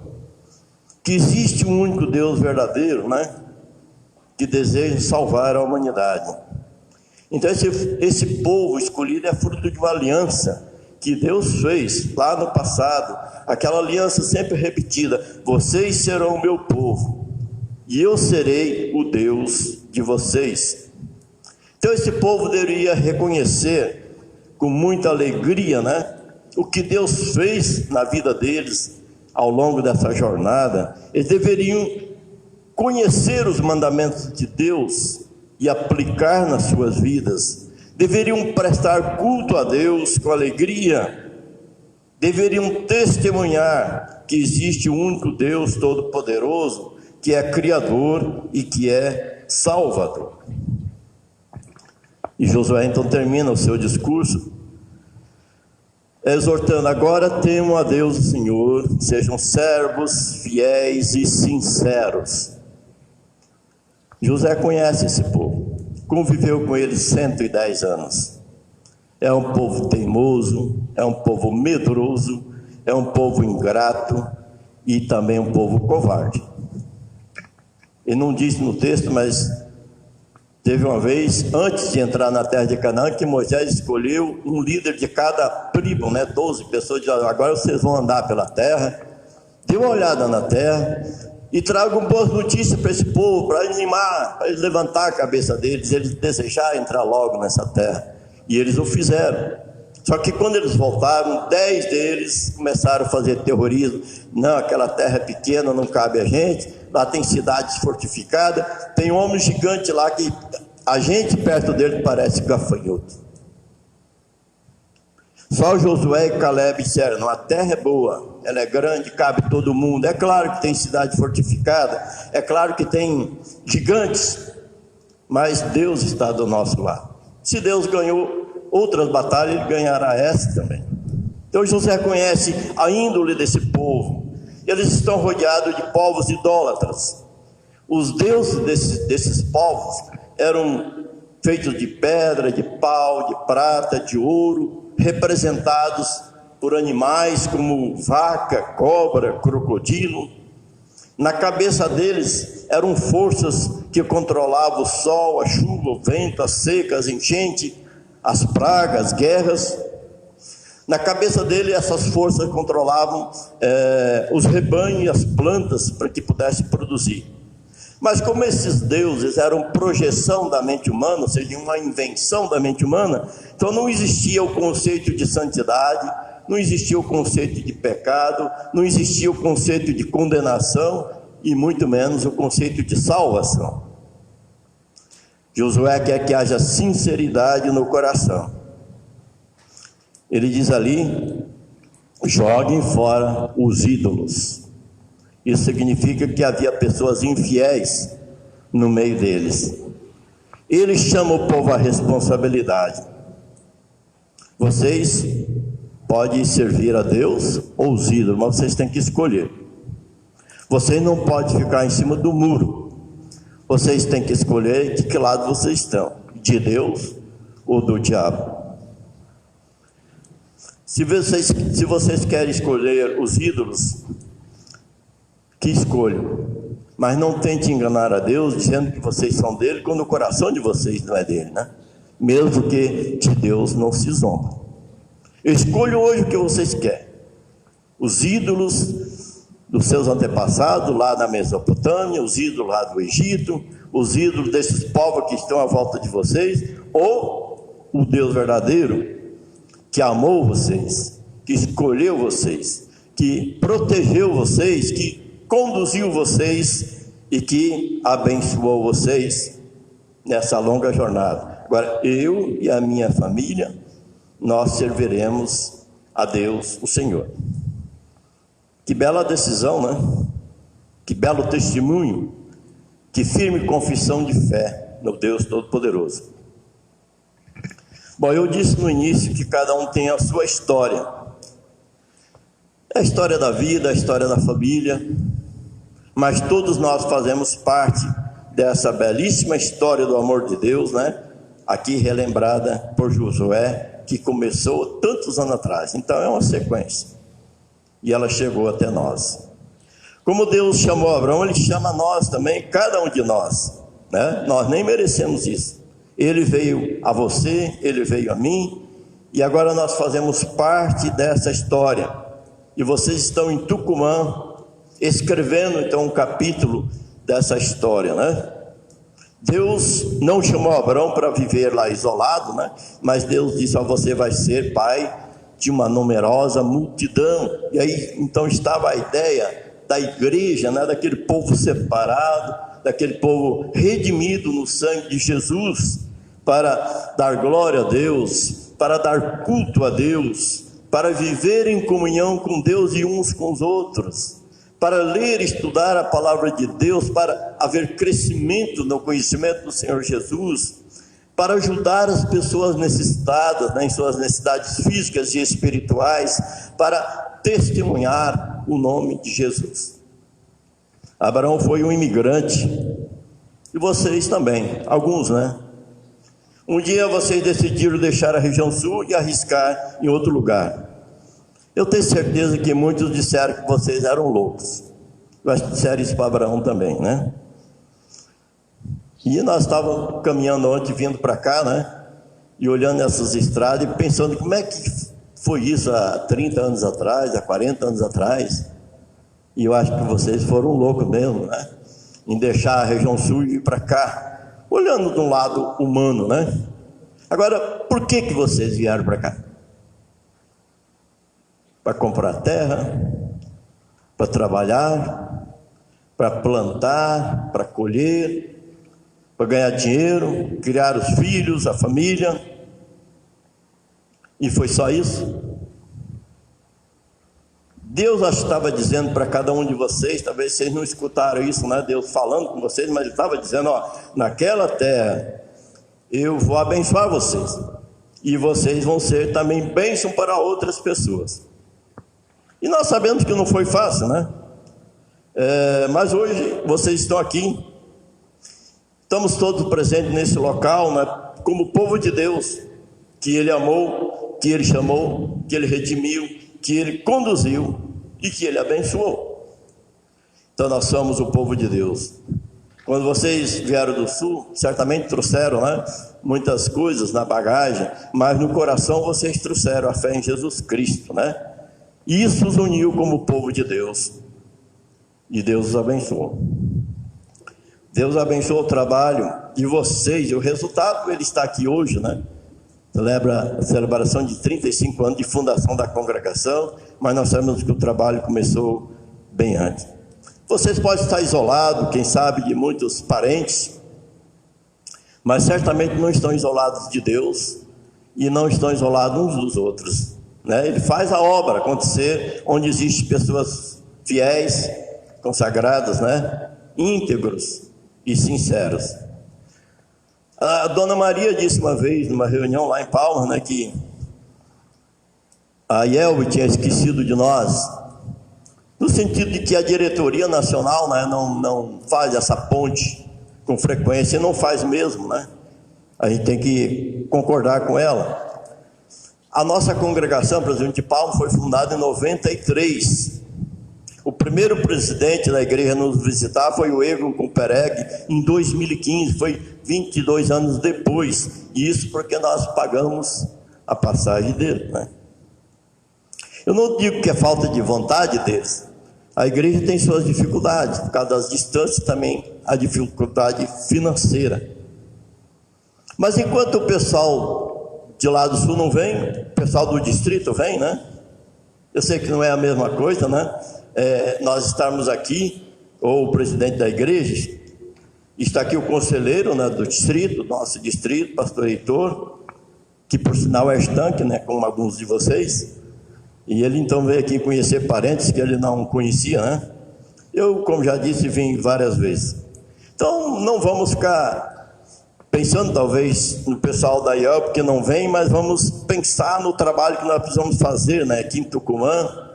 que existe um único Deus verdadeiro, né? Que deseja salvar a humanidade. Então esse povo escolhido é fruto de uma aliança que Deus fez lá no passado, aquela aliança sempre repetida: vocês serão o meu povo, e eu serei o Deus de vocês. Então esse povo deveria reconhecer com muita alegria, né, o que Deus fez na vida deles ao longo dessa jornada. Eles deveriam conhecer os mandamentos de Deus e aplicar nas suas vidas. Deveriam prestar culto a Deus com alegria. Deveriam testemunhar que existe um único Deus todo-poderoso, que é Criador e que é Salvador. E Josué então termina o seu discurso exortando: agora temam a Deus o Senhor, sejam servos, fiéis e sinceros. José conhece esse povo, conviveu com eles 110 anos. É um povo teimoso, é um povo medroso, é um povo ingrato e também um povo covarde. Ele não disse no texto, mas teve uma vez, antes de entrar na terra de Canaã, que Moisés escolheu um líder de cada tribo, 12 pessoas, de agora vocês vão andar pela terra, dê uma olhada na terra e tragam boas notícias para esse povo, para animar, para eles levantar a cabeça deles, eles desejarem entrar logo nessa terra. E eles o fizeram. Só que quando eles voltaram, 10 deles começaram a fazer terrorismo. Não, aquela terra é pequena, não cabe a gente. Lá tem cidades fortificadas, tem um homem gigante lá que a gente perto dele parece gafanhoto. Só Josué e Caleb disseram: não, a terra é boa, ela é grande, cabe todo mundo. É claro que tem cidade fortificada, é claro que tem gigantes, mas Deus está do nosso lado. Se Deus ganhou outras batalhas, ele ganhará essa também. Então José conhece a índole desse povo. Eles estão rodeados de povos idólatras. Os deuses desses povos eram feitos de pedra, de pau, de prata, de ouro, representados por animais como vaca, cobra, crocodilo. Na cabeça deles eram forças que controlavam o sol, a chuva, o vento, as secas, as enchentes, as pragas, as guerras. Na cabeça dele, essas forças controlavam os rebanhos e as plantas para que pudesse produzir. Mas como esses deuses eram projeção da mente humana, ou seja, uma invenção da mente humana, então não existia o conceito de santidade, não existia o conceito de pecado, não existia o conceito de condenação e muito menos o conceito de salvação. Josué quer que haja sinceridade no coração. Ele diz ali: joguem fora os ídolos. Isso significa que havia pessoas infiéis no meio deles. Ele chama o povo à responsabilidade. Vocês podem servir a Deus ou os ídolos, mas vocês têm que escolher. Vocês não podem ficar em cima do muro. Vocês têm que escolher de que lado vocês estão, de Deus ou do diabo. Se vocês querem escolher os ídolos, que escolham, mas não tente enganar a Deus dizendo que vocês são dele, quando o coração de vocês não é dele, né? Mesmo que de Deus não se zomba. Escolham hoje o que vocês querem. Os ídolos dos seus antepassados lá na Mesopotâmia, os ídolos lá do Egito, os ídolos desses povos que estão à volta de vocês, ou o Deus verdadeiro que amou vocês, que escolheu vocês, que protegeu vocês, que conduziu vocês e que abençoou vocês nessa longa jornada. Agora, eu e a minha família, nós serviremos a Deus, o Senhor. Que bela decisão, né? Que belo testemunho, que firme confissão de fé no Deus Todo-Poderoso. Bom, eu disse no início que cada um tem a sua história. É a história da vida, a história da família, mas todos nós fazemos parte dessa belíssima história do amor de Deus, né? Aqui relembrada por Josué, que começou tantos anos atrás. Então é uma sequência. E ela chegou até nós. Como Deus chamou Abraão, Ele chama nós também, cada um de nós, né? Nós nem merecemos isso. Ele veio a você, Ele veio a mim, e agora nós fazemos parte dessa história. E vocês estão em Tucumã, escrevendo então um capítulo dessa história, né? Deus não chamou Abraão para viver lá isolado, né? Mas Deus disse: você vai ser pai de uma numerosa multidão. E aí então estava a ideia da igreja, né? Daquele povo separado, daquele povo redimido no sangue de Jesus, para dar glória a Deus, para dar culto a Deus, para viver em comunhão com Deus e uns com os outros, para ler e estudar a palavra de Deus, para haver crescimento no conhecimento do Senhor Jesus, para ajudar as pessoas necessitadas, né, em suas necessidades físicas e espirituais, para testemunhar o nome de Jesus. Abraão foi um imigrante, e vocês também, alguns, né? Um dia vocês decidiram deixar a região sul e arriscar em outro lugar. Eu tenho certeza que muitos disseram que vocês eram loucos. Eu acho que disseram isso para Abraão também, né? E nós estávamos caminhando ontem, vindo para cá, né? E olhando essas estradas e pensando como é que foi isso há 30 anos atrás, há 40 anos atrás. E eu acho que vocês foram loucos mesmo, né? Em deixar a região sul e ir para cá, olhando de um lado humano, né? Agora, por que vocês vieram para cá? Para comprar terra, para trabalhar, para plantar, para colher, para ganhar dinheiro, criar os filhos, a família. E foi só isso? Deus estava dizendo para cada um de vocês, talvez vocês não escutaram isso, né? Deus falando com vocês, mas Ele estava dizendo: ó, naquela terra eu vou abençoar vocês. e vocês vão ser também bênção para outras pessoas. E nós sabemos que não foi fácil, né? Mas hoje vocês estão aqui, estamos todos presentes nesse local, né? Como povo de Deus, que Ele amou, que Ele chamou, que Ele redimiu, que Ele conduziu e que Ele abençoou. Então nós somos o povo de Deus. Quando vocês vieram do sul, certamente trouxeram, né, muitas coisas na bagagem, mas no coração vocês trouxeram a fé em Jesus Cristo, né? Isso os uniu como povo de Deus. E Deus os abençoou. Deus abençoou o trabalho de vocês, e o resultado ele está aqui hoje, né? Celebra a celebração de 35 anos de fundação da congregação, mas nós sabemos que o trabalho começou bem antes. Vocês podem estar isolados, quem sabe, de muitos parentes, mas certamente não estão isolados de Deus e não estão isolados uns dos outros, né? Ele faz a obra acontecer onde existem pessoas fiéis, consagradas, né? Íntegros e sinceros. A dona Maria disse uma vez, numa reunião lá em Palmas, né, que a Yelbe tinha esquecido de nós, no sentido de que a diretoria nacional, né, não faz essa ponte com frequência, e não faz mesmo, né? A gente tem que concordar com ela. A nossa congregação, Presidente de Palmas, foi fundada em 93. O primeiro presidente da igreja a nos visitar foi o Egon Kumpereg, em 2015, foi 22 anos depois, e isso porque nós pagamos a passagem dele, né? Eu não digo que é falta de vontade deles, a igreja tem suas dificuldades, por causa das distâncias também, a dificuldade financeira. Mas enquanto o pessoal de lá do sul não vem, o pessoal do distrito vem, né? Eu sei que não é a mesma coisa, né? Nós estarmos aqui, ou o presidente da igreja, está aqui o conselheiro, né, do distrito, nosso distrito, pastor Heitor, que por sinal é estanque, né, como alguns de vocês, e ele então veio aqui conhecer parentes que ele não conhecia, né? Eu, como já disse, vim várias vezes. Então não vamos ficar pensando talvez no pessoal da IELB que não vem, mas vamos pensar no trabalho que nós precisamos fazer, né, aqui em Tucumã.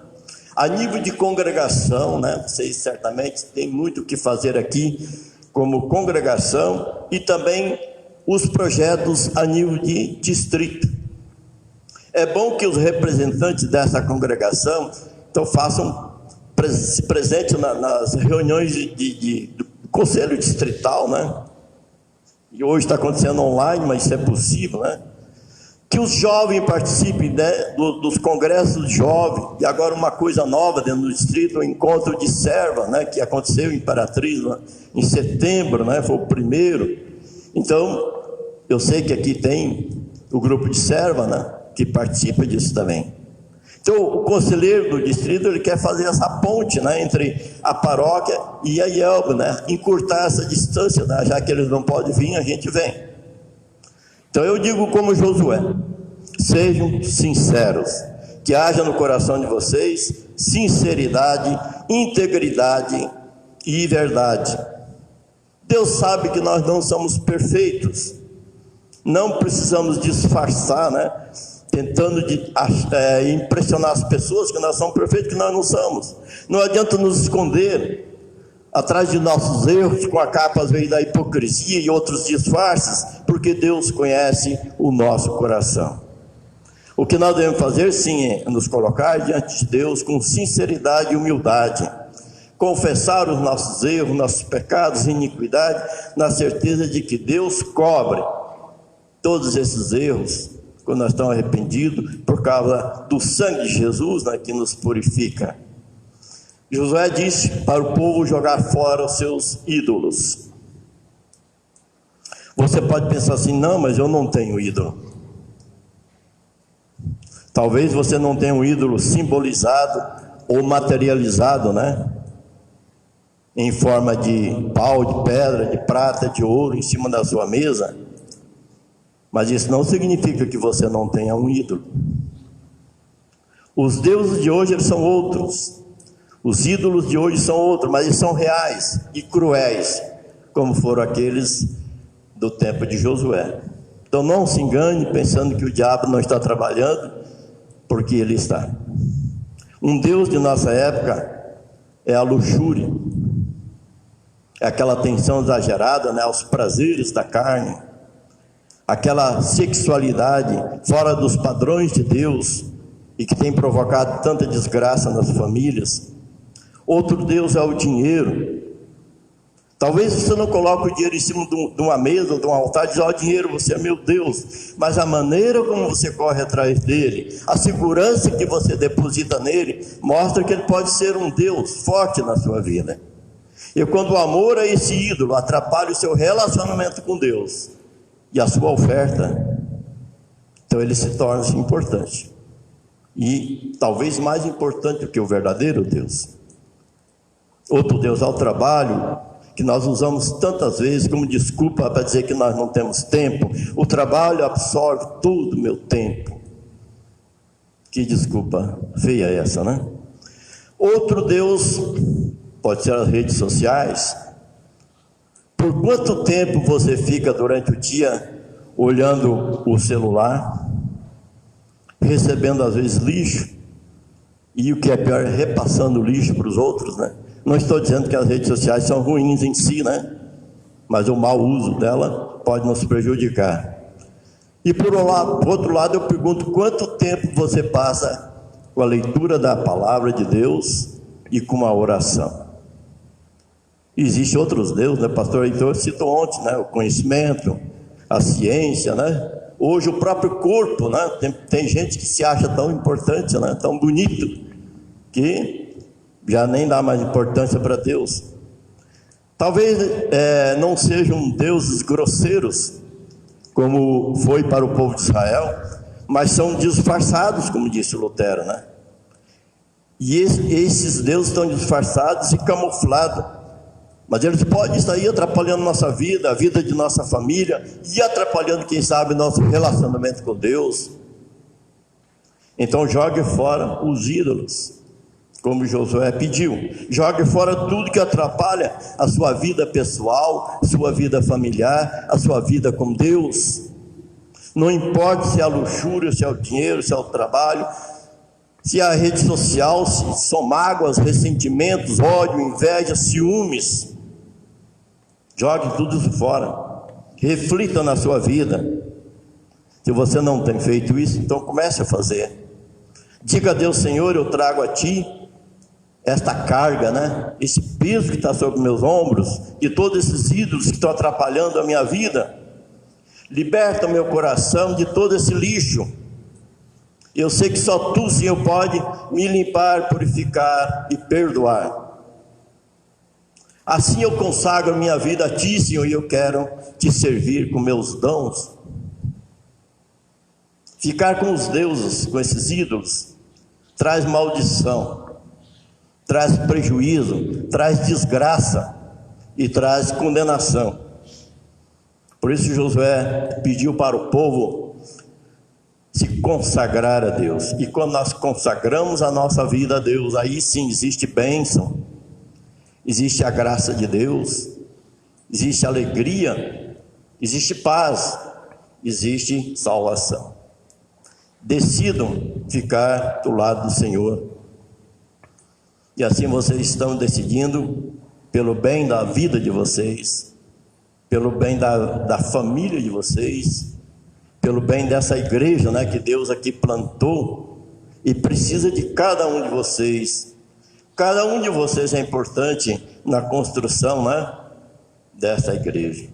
A nível de congregação, né, vocês certamente têm muito o que fazer aqui como congregação, e também os projetos a nível de distrito. É bom que os representantes dessa congregação então se presentem nas reuniões do conselho distrital, né? E hoje está acontecendo online, mas isso é possível, né? Que os jovens participem, né, dos congressos jovens. E agora uma coisa nova dentro do distrito, o encontro de serva, né, que aconteceu em Imperatriz, né, em setembro, né, foi o primeiro. Então, eu sei que aqui tem o grupo de serva, né, que participa disso também. Então, o conselheiro do distrito, ele quer fazer essa ponte, né, entre a paróquia e a IELB, né, encurtar essa distância, né, já que eles não podem vir, a gente vem. Então eu digo como Josué, sejam sinceros, que haja no coração de vocês sinceridade, integridade e verdade. Deus sabe que nós não somos perfeitos, não precisamos disfarçar, né, tentando impressionar as pessoas que nós somos perfeitos, que nós não somos. Não adianta nos esconder atrás de nossos erros, com a capa às vezes da hipocrisia e outros disfarces, porque Deus conhece o nosso coração. O que nós devemos fazer, sim, é nos colocar diante de Deus com sinceridade e humildade, confessar os nossos erros, nossos pecados e iniquidade, na certeza de que Deus cobre todos esses erros, quando nós estamos arrependidos, por causa do sangue de Jesus, né, que nos purifica. Josué disse para o povo jogar fora os seus ídolos. Você pode pensar assim, não, mas eu não tenho ídolo. Talvez você não tenha um ídolo simbolizado ou materializado, né? Em forma de pau, de pedra, de prata, de ouro, em cima da sua mesa. Mas isso não significa que você não tenha um ídolo. Os deuses de hoje, eles são outros. Os ídolos de hoje são outros, mas eles são reais e cruéis, como foram aqueles do tempo de Josué. Então não se engane pensando que o diabo não está trabalhando, porque ele está. Um Deus de nossa época é a luxúria, é aquela atenção exagerada, né, aos prazeres da carne, aquela sexualidade fora dos padrões de Deus e que tem provocado tanta desgraça nas famílias. Outro Deus é o dinheiro. Talvez você não coloque o dinheiro em cima de uma mesa ou de um altar e diz: ó, dinheiro, você é meu Deus. Mas a maneira como você corre atrás dele, a segurança que você deposita nele, mostra que ele pode ser um Deus forte na sua vida. E quando o amor a esse ídolo atrapalha o seu relacionamento com Deus e a sua oferta, então ele se torna importante. E talvez mais importante do que o verdadeiro Deus. Outro Deus é o trabalho, que nós usamos tantas vezes como desculpa para dizer que nós não temos tempo. O trabalho absorve todo o meu tempo. Que desculpa feia essa, né? Outro Deus pode ser as redes sociais. Por quanto tempo você fica durante o dia olhando o celular, recebendo às vezes lixo, e o que é pior, repassando lixo para os outros, né? Não estou dizendo que as redes sociais são ruins em si, né? Mas o mau uso dela pode nos prejudicar. E por outro lado, eu pergunto: quanto tempo você passa com a leitura da palavra de Deus e com a oração? Existem outros deuses, né? O pastor Heitor citou ontem, né? O conhecimento, a ciência, né? Hoje o próprio corpo, né? Tem gente que se acha tão importante, né? Tão bonito, que já nem dá mais importância para Deus. Talvez não sejam deuses grosseiros, como foi para o povo de Israel, mas são disfarçados, como disse Lutero, né? E esses deuses estão disfarçados e camuflados, mas eles podem estar aí atrapalhando nossa vida, a vida de nossa família, e atrapalhando, quem sabe, nosso relacionamento com Deus. Então jogue fora os ídolos, como Josué pediu. Jogue fora tudo que atrapalha a sua vida pessoal, sua vida familiar, a sua vida com Deus. Não importa se é a luxúria, se é o dinheiro, se é o trabalho, se é a rede social, se são mágoas, ressentimentos, ódio, inveja, ciúmes. Jogue tudo isso fora. Reflita na sua vida. Se você não tem feito isso, então comece a fazer. Diga a Deus: Senhor, eu trago a Ti esta carga, né? Esse peso que está sobre meus ombros, de todos esses ídolos que estão atrapalhando a minha vida. Liberta o meu coração de todo esse lixo. Eu sei que só Tu, Senhor, pode me limpar, purificar e perdoar. Assim eu consagro a minha vida a Ti, Senhor, e eu quero Te servir com meus dons. Ficar com os deuses, com esses ídolos, traz maldição, traz prejuízo, traz desgraça e traz condenação. Por isso Josué pediu para o povo se consagrar a Deus. E quando nós consagramos a nossa vida a Deus, aí sim existe bênção, existe a graça de Deus, existe alegria, existe paz, existe salvação. Decidam ficar do lado do Senhor. E assim vocês estão decidindo pelo bem da vida de vocês, pelo bem da família de vocês, pelo bem dessa igreja, né, que Deus aqui plantou e precisa de cada um de vocês. Cada um de vocês é importante na construção, né, dessa igreja.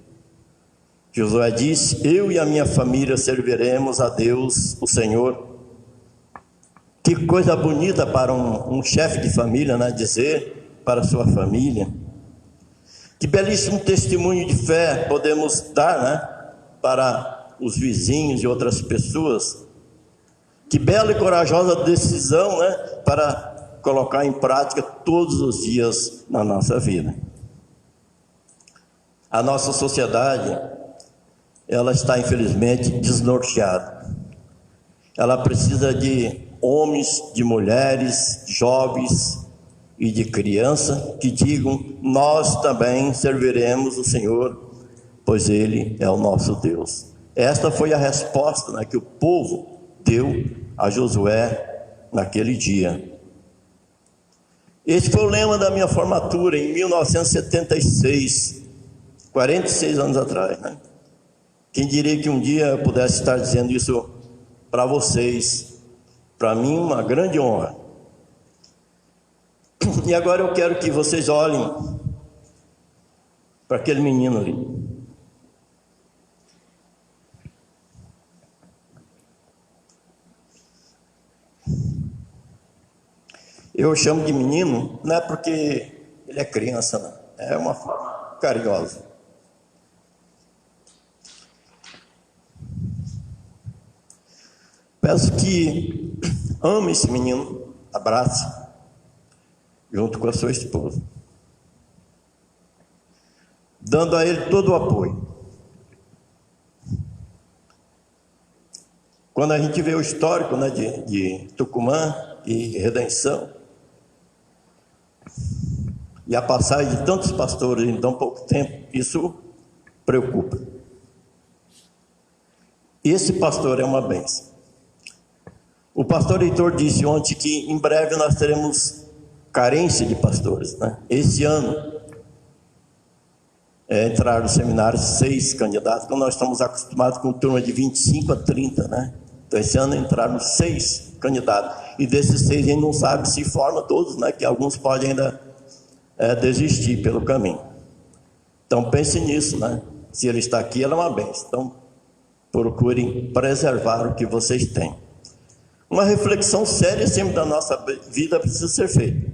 Josué disse: eu e a minha família serviremos a Deus, o Senhor. Que coisa bonita para um chefe de família, né, dizer para a sua família. Que belíssimo testemunho de fé podemos dar, né, para os vizinhos e outras pessoas. Que bela e corajosa decisão, né, para colocar em prática todos os dias na nossa vida. A nossa sociedade, ela está infelizmente desnorteada. Ela precisa de homens, de mulheres, de jovens e de crianças que digam: nós também serviremos o Senhor, pois Ele é o nosso Deus. Esta foi a resposta, né, que o povo deu a Josué naquele dia. Esse foi o lema da minha formatura em 1976, 46 anos atrás, né? Quem diria que um dia eu pudesse estar dizendo isso para vocês? Para mim, uma grande honra. E agora eu quero que vocês olhem para aquele menino ali. Eu chamo de menino, não é porque ele é criança, não. É uma forma carinhosa. Peço que ame esse menino, abrace, junto com a sua esposa, dando a ele todo o apoio. Quando a gente vê o histórico, né, de Tucumã e Redenção, e a passagem de tantos pastores em tão pouco tempo, isso preocupa. Esse pastor é uma bênção. O pastor Heitor disse ontem que em breve nós teremos carência de pastores, né? Esse ano entraram no seminário 6 candidatos, quando nós estamos acostumados com turma de 25 a 30, né? Então esse ano entraram 6 candidatos, e desses 6 a gente não sabe se forma todos, né? Que alguns podem ainda desistir pelo caminho. Então pense nisso, né? Se ele está aqui, ela é uma bênção. Então procurem preservar o que vocês têm. Uma reflexão séria sempre da nossa vida precisa ser feita.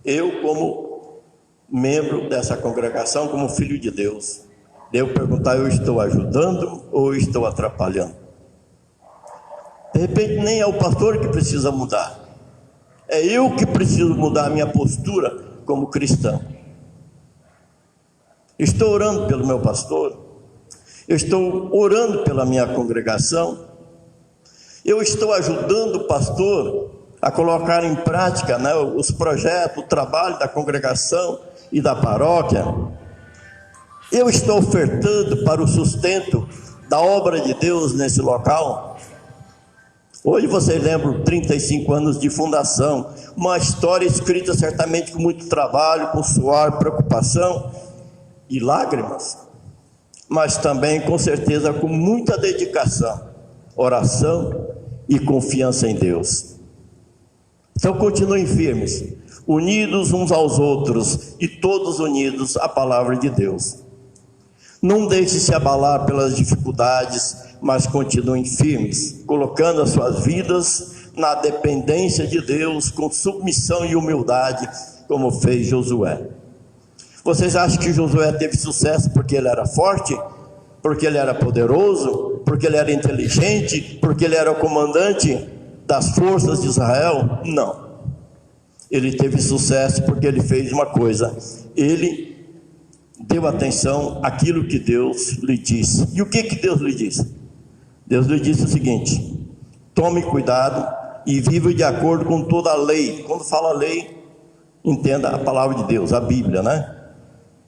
Eu, como membro dessa congregação, como filho de Deus, devo perguntar: eu estou ajudando ou eu estou atrapalhando? De repente nem é o pastor que precisa mudar, é eu que preciso mudar a minha postura como cristão. Estou orando pelo meu pastor, eu estou orando pela minha congregação, eu estou ajudando o pastor a colocar em prática, né, os projetos, o trabalho da congregação e da paróquia. Eu estou ofertando para o sustento da obra de Deus nesse local. Hoje vocês lembram 35 anos de fundação, uma história escrita certamente com muito trabalho, com suor, preocupação e lágrimas, mas também com certeza com muita dedicação, oração e confiança em Deus. Então continuem firmes, unidos uns aos outros e todos unidos à palavra de Deus. Não deixe se abalar pelas dificuldades, mas continuem firmes, colocando as suas vidas na dependência de Deus, com submissão e humildade, como fez Josué. Vocês acham que Josué teve sucesso porque ele era forte? Porque ele era poderoso? Porque ele era inteligente? Porque ele era o comandante das forças de Israel? Não. Ele teve sucesso porque ele fez uma coisa: ele deu atenção àquilo que Deus lhe disse. E o que Deus lhe disse? Deus lhe disse o seguinte: tome cuidado e viva de acordo com toda a lei. Quando fala lei, entenda a palavra de Deus, a Bíblia, né?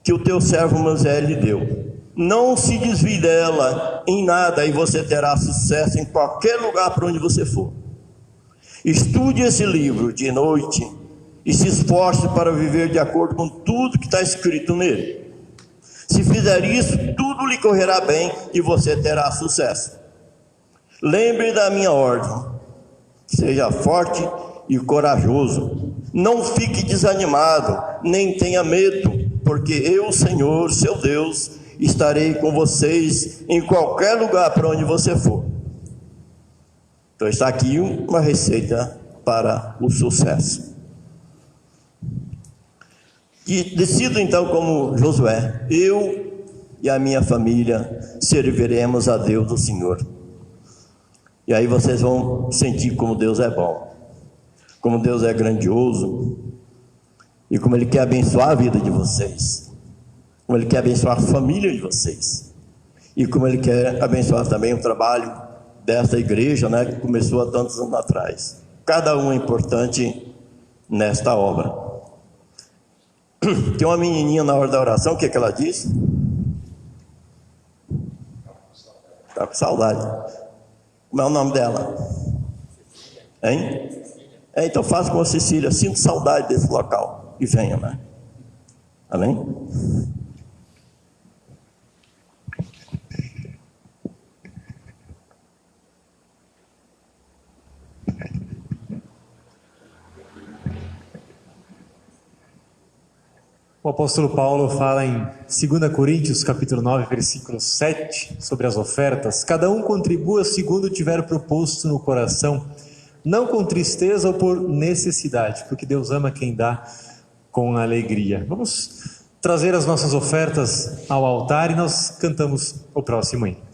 Que o teu servo Moisés lhe deu. Não se desvie dela em nada, e você terá sucesso em qualquer lugar para onde você for. Estude esse livro de noite e se esforce para viver de acordo com tudo que está escrito nele. Se fizer isso, tudo lhe correrá bem e você terá sucesso. Lembre da minha ordem: seja forte e corajoso, não fique desanimado, nem tenha medo, porque eu, Senhor, seu Deus, estarei com vocês em qualquer lugar para onde você for. Então está aqui uma receita para o sucesso. E decido então, como Josué: eu e a minha família serviremos a Deus, o Senhor. E aí vocês vão sentir como Deus é bom, como Deus é grandioso, e como Ele quer abençoar a vida de vocês, como Ele quer abençoar a família de vocês, e como Ele quer abençoar também o trabalho desta igreja, né, que começou há tantos anos atrás. Cada um é importante nesta obra. Tem uma menininha na hora da oração, o que ela disse? Está com saudade. Como é o nome dela? Hein? Então faça com a Cecília. Sinto saudade desse local. E venha, né? Amém? O apóstolo Paulo fala em 2 Coríntios, capítulo 9, versículo 7, sobre as ofertas. Cada um contribua segundo tiver proposto no coração, não com tristeza ou por necessidade, porque Deus ama quem dá com alegria. Vamos trazer as nossas ofertas ao altar e nós cantamos o próximo hino.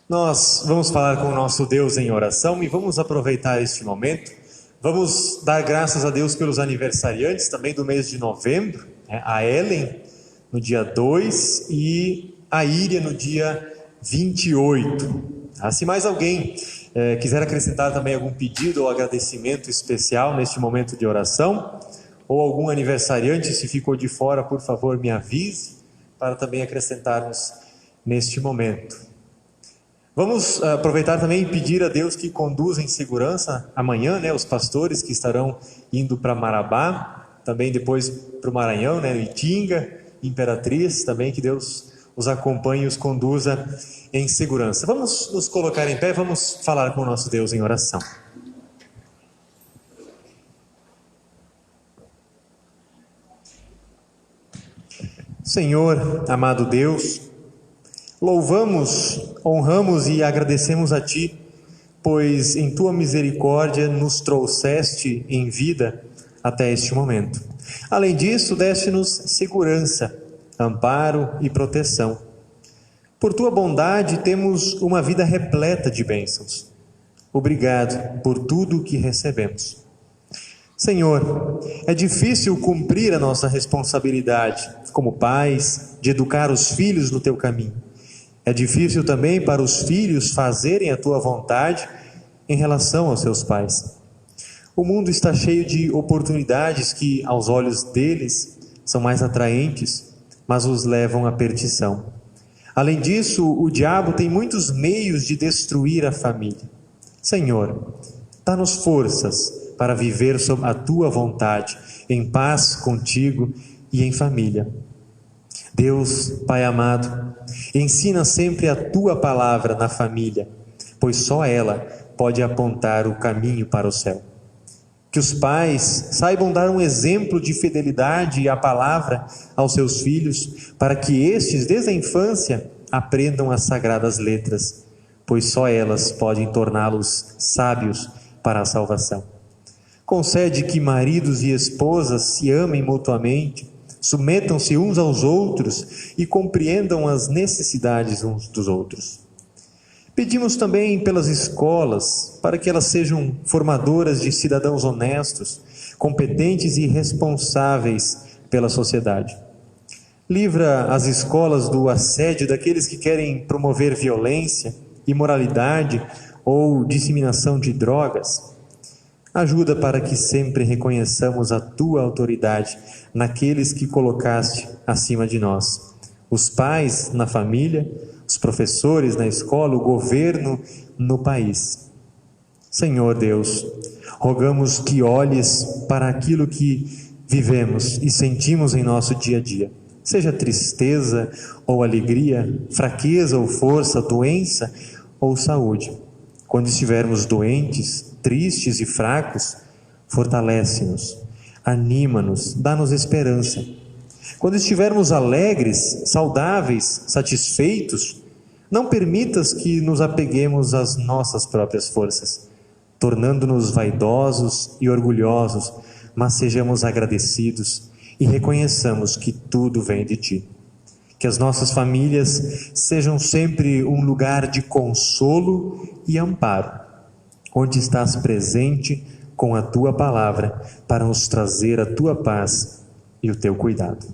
Nós vamos falar com o nosso Deus em oração e vamos aproveitar este momento. Vamos dar graças a Deus pelos aniversariantes também do mês de novembro, a Ellen no dia 2 e a Íria no dia 28. Se mais alguém quiser acrescentar também algum pedido ou agradecimento especial neste momento de oração, ou algum aniversariante, se ficou de fora, por favor me avise, para também acrescentarmos neste momento. Vamos aproveitar também e pedir a Deus que conduza em segurança amanhã, os pastores que estarão indo para Marabá, também depois para o Maranhão, Itinga, Imperatriz, também que Deus os acompanhe e os conduza em segurança. Vamos nos colocar em pé, vamos falar com o nosso Deus em oração. Senhor, amado Deus, louvamos honramos e agradecemos a Ti, pois em Tua misericórdia nos trouxeste em vida até este momento. Além disso, deste-nos segurança, amparo e proteção. Por Tua bondade, temos uma vida repleta de bênçãos. Obrigado por tudo o que recebemos. Senhor, é difícil cumprir a nossa responsabilidade como pais, de educar os filhos no Teu caminho. É difícil também para os filhos fazerem a Tua vontade em relação aos seus pais. O mundo está cheio de oportunidades que, aos olhos deles, são mais atraentes, mas os levam à perdição. Além disso, o diabo tem muitos meios de destruir a família. Senhor, dá-nos forças para viver sob a Tua vontade, em paz contigo e em família. Deus, Pai amado, ensina sempre a Tua palavra na família, pois só ela pode apontar o caminho para o céu. Que os pais saibam dar um exemplo de fidelidade à palavra aos seus filhos, para que estes, desde a infância, aprendam as sagradas letras, pois só elas podem torná-los sábios para a salvação. Concede que maridos e esposas se amem mutuamente, submetam-se uns aos outros e compreendam as necessidades uns dos outros. Pedimos também pelas escolas, para que elas sejam formadoras de cidadãos honestos, competentes e responsáveis pela sociedade. Livra as escolas do assédio daqueles que querem promover violência, imoralidade ou disseminação de drogas. Ajuda para que sempre reconheçamos a Tua autoridade naqueles que colocaste acima de nós. Os pais na família, os professores na escola, o governo no país. Senhor Deus, rogamos que olhes para aquilo que vivemos e sentimos em nosso dia a dia. Seja tristeza ou alegria, fraqueza ou força, doença ou saúde. Quando estivermos doentes, tristes e fracos, fortalece-nos, anima-nos, dá-nos esperança. Quando estivermos alegres, saudáveis, satisfeitos, não permitas que nos apeguemos às nossas próprias forças, tornando-nos vaidosos e orgulhosos, mas sejamos agradecidos e reconheçamos que tudo vem de Ti. Que as nossas famílias sejam sempre um lugar de consolo e amparo, onde estás presente com a Tua palavra para nos trazer a Tua paz e o Teu cuidado.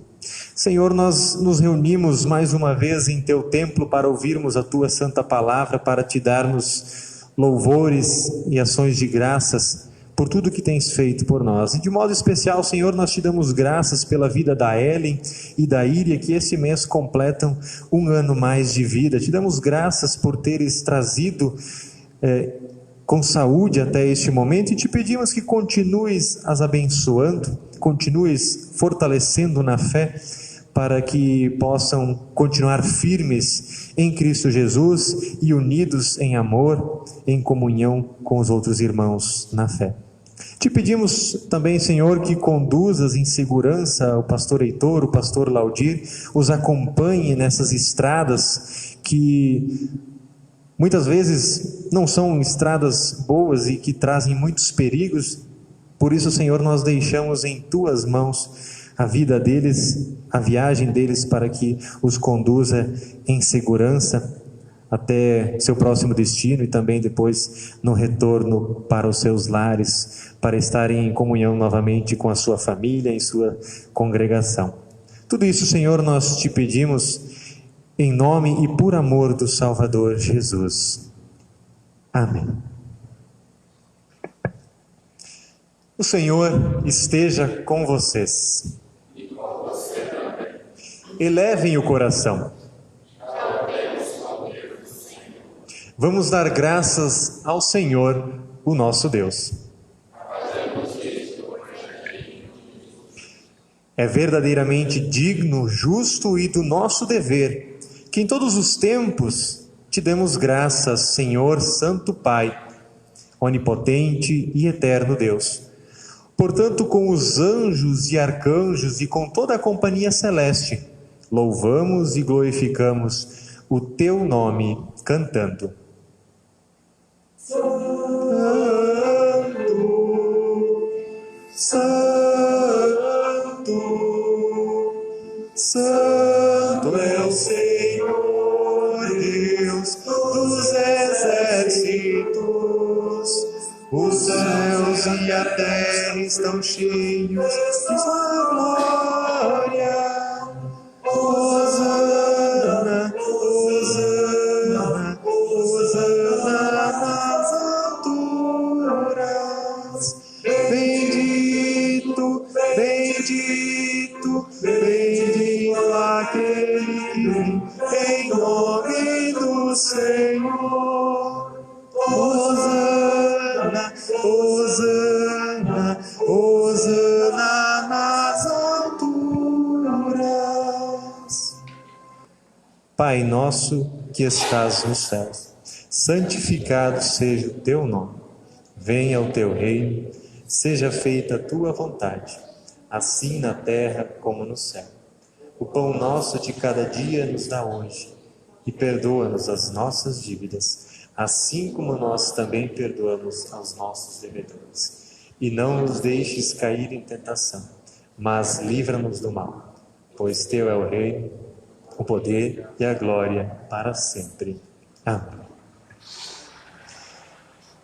Senhor, nós nos reunimos mais uma vez em Teu templo para ouvirmos a Tua santa palavra, para Te darmos louvores e ações de graças por tudo que Tens feito por nós. E de modo especial, Senhor, nós Te damos graças pela vida da Ellen e da Íria, que esse mês completam 1 ano mais de vida. Te damos graças por Teres trazido com saúde até este momento, e Te pedimos que continues as abençoando, continues fortalecendo na fé, para que possam continuar firmes em Cristo Jesus e unidos em amor, em comunhão com os outros irmãos na fé. Te pedimos também, Senhor, que conduzas em segurança o pastor Heitor, o pastor Laudir, os acompanhe nessas estradas que muitas vezes não são estradas boas e que trazem muitos perigos. Por isso, Senhor, nós deixamos em Tuas mãos a vida deles, a viagem deles, para que os conduza em segurança até seu próximo destino e também depois no retorno para os seus lares, para estarem em comunhão novamente com a sua família, em sua congregação. Tudo isso, Senhor, nós Te pedimos em nome e por amor do Salvador Jesus. Amém. O Senhor esteja com vocês. E com você também. Elevem o coração. Vamos dar graças ao Senhor, o nosso Deus. É verdadeiramente digno, justo e do nosso dever que em todos os tempos Te demos graças, Senhor, Santo Pai, onipotente e eterno Deus. Portanto, com os anjos e arcanjos e com toda a companhia celeste, louvamos e glorificamos o teu nome cantando. Santo, Santo é o Senhor Deus dos exércitos. Os céus e a terra estão cheios de sua glória. Hosana, Hosana, Hosana nas alturas. Bendito, bendito, bendito aquele que vem em nome do Senhor. Hosana, Hosana, Hosana nas alturas. Pai nosso que estás nos céus, santificado seja o teu nome. Venha o teu reino, seja feita a tua vontade, assim na terra como no céu. O pão nosso de cada dia nos dá hoje, e perdoa-nos as nossas dívidas, assim como nós também perdoamos aos nossos devedores. E não nos deixes cair em tentação, mas livra-nos do mal, pois teu é o reino, o poder e a glória para sempre. Amém.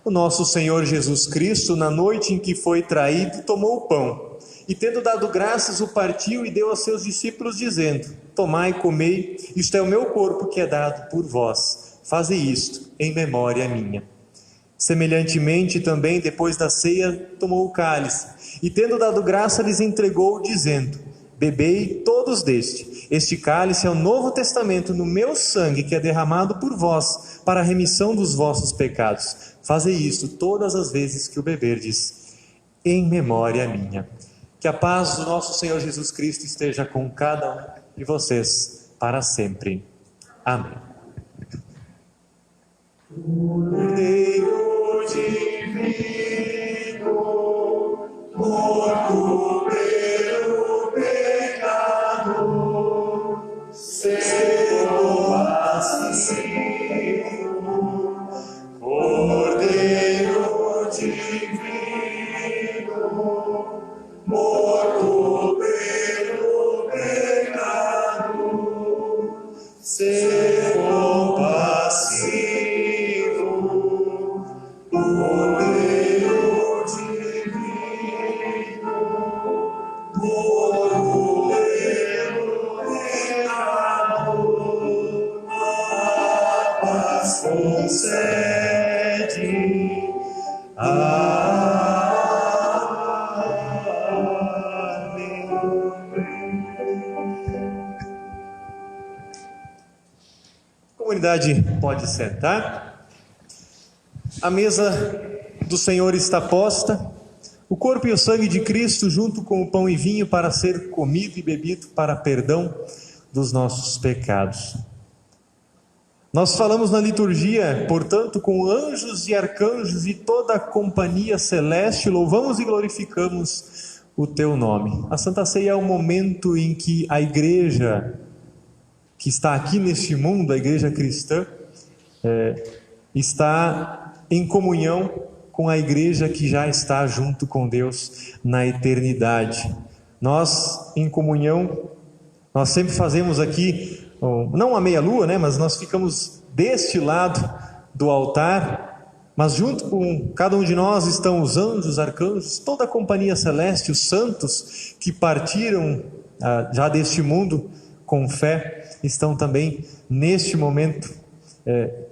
O nosso Senhor Jesus Cristo, na noite em que foi traído, tomou o pão e, tendo dado graças, o partiu e deu aos seus discípulos, dizendo: tomai e comei, isto é o meu corpo que é dado por vós. Fazei isto em memória minha. Semelhantemente também, depois da ceia, tomou o cálice e, tendo dado graça, lhes entregou, dizendo: bebei todos deste. Este cálice é o novo testamento no meu sangue, que é derramado por vós para a remissão dos vossos pecados. Fazei isto todas as vezes que o beberdes, em memória minha. Que a paz do nosso Senhor Jesus Cristo esteja com cada um de vocês para sempre. Amém. Cordeiro divino, morto pelo pecado, seu passivo. Cordeiro divino, morto pelo pecado, seu passivo. Cordeiro divino, morto pelo pecado, a paz concede. Amém. A comunidade pode sentar. A mesa do Senhor está posta, o corpo e o sangue de Cristo junto com o pão e vinho para ser comido e bebido para perdão dos nossos pecados. Nós falamos na liturgia, portanto, com anjos e arcanjos e toda a companhia celeste, louvamos e glorificamos o teu nome. A Santa Ceia é o momento em que a igreja que está aqui neste mundo, a igreja cristã, está em comunhão com a igreja que já está junto com Deus na eternidade. Nós, em comunhão, nós sempre fazemos aqui, não a meia-lua, né, mas nós ficamos deste lado do altar, mas junto com cada um de nós estão os anjos, arcanjos, toda a companhia celeste, os santos que partiram já deste mundo com fé, estão também neste momento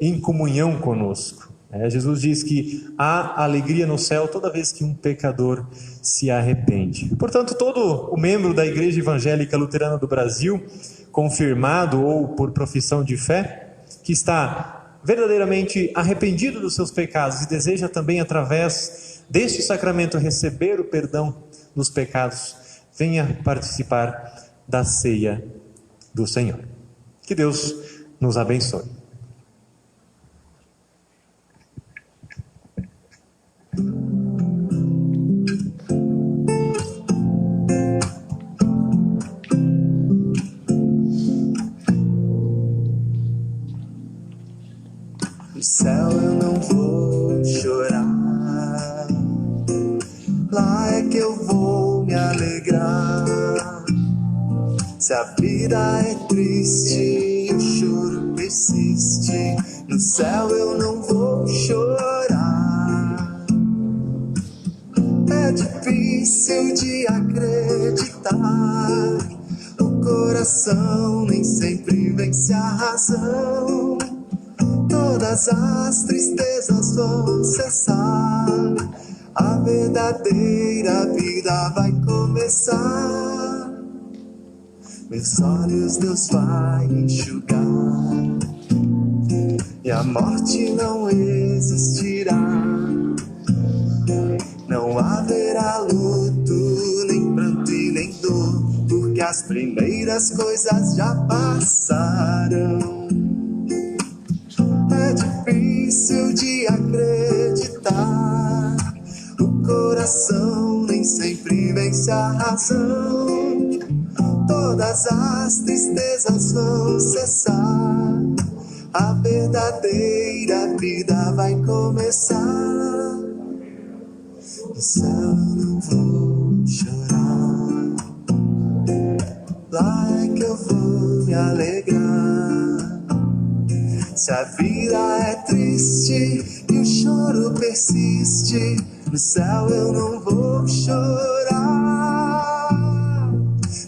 em comunhão conosco. Jesus diz que há alegria no céu toda vez que um pecador se arrepende. Portanto, todo o membro da Igreja Evangélica Luterana do Brasil, confirmado ou por profissão de fé, que está verdadeiramente arrependido dos seus pecados e deseja também, através deste sacramento, receber o perdão dos pecados, venha participar da ceia do Senhor. Que Deus nos abençoe. céu eu não vou chorar. Lá é que eu vou me alegrar. Se a vida é triste e o choro persiste, no céu eu não vou chorar. É difícil de acreditar, o coração nem sempre vence a razão. Todas as tristezas vão cessar, a verdadeira vida vai começar. Meus olhos Deus vai enxugar, e a morte não existirá. Não haverá luto, nem pranto e nem dor, porque as primeiras coisas já passaram. É difícil de acreditar, o coração nem sempre vence a razão. Todas as tristezas vão cessar, a verdadeira vida vai começar. No céu eu não vou chorar, lá é que eu vou me alegrar. Se a vida é triste e o choro persiste, no céu eu não vou chorar.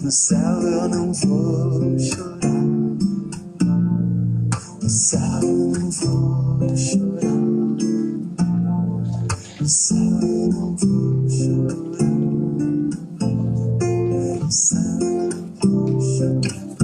No céu eu não vou chorar. No céu eu não vou chorar. No céu eu não vou chorar. No céu eu não vou chorar.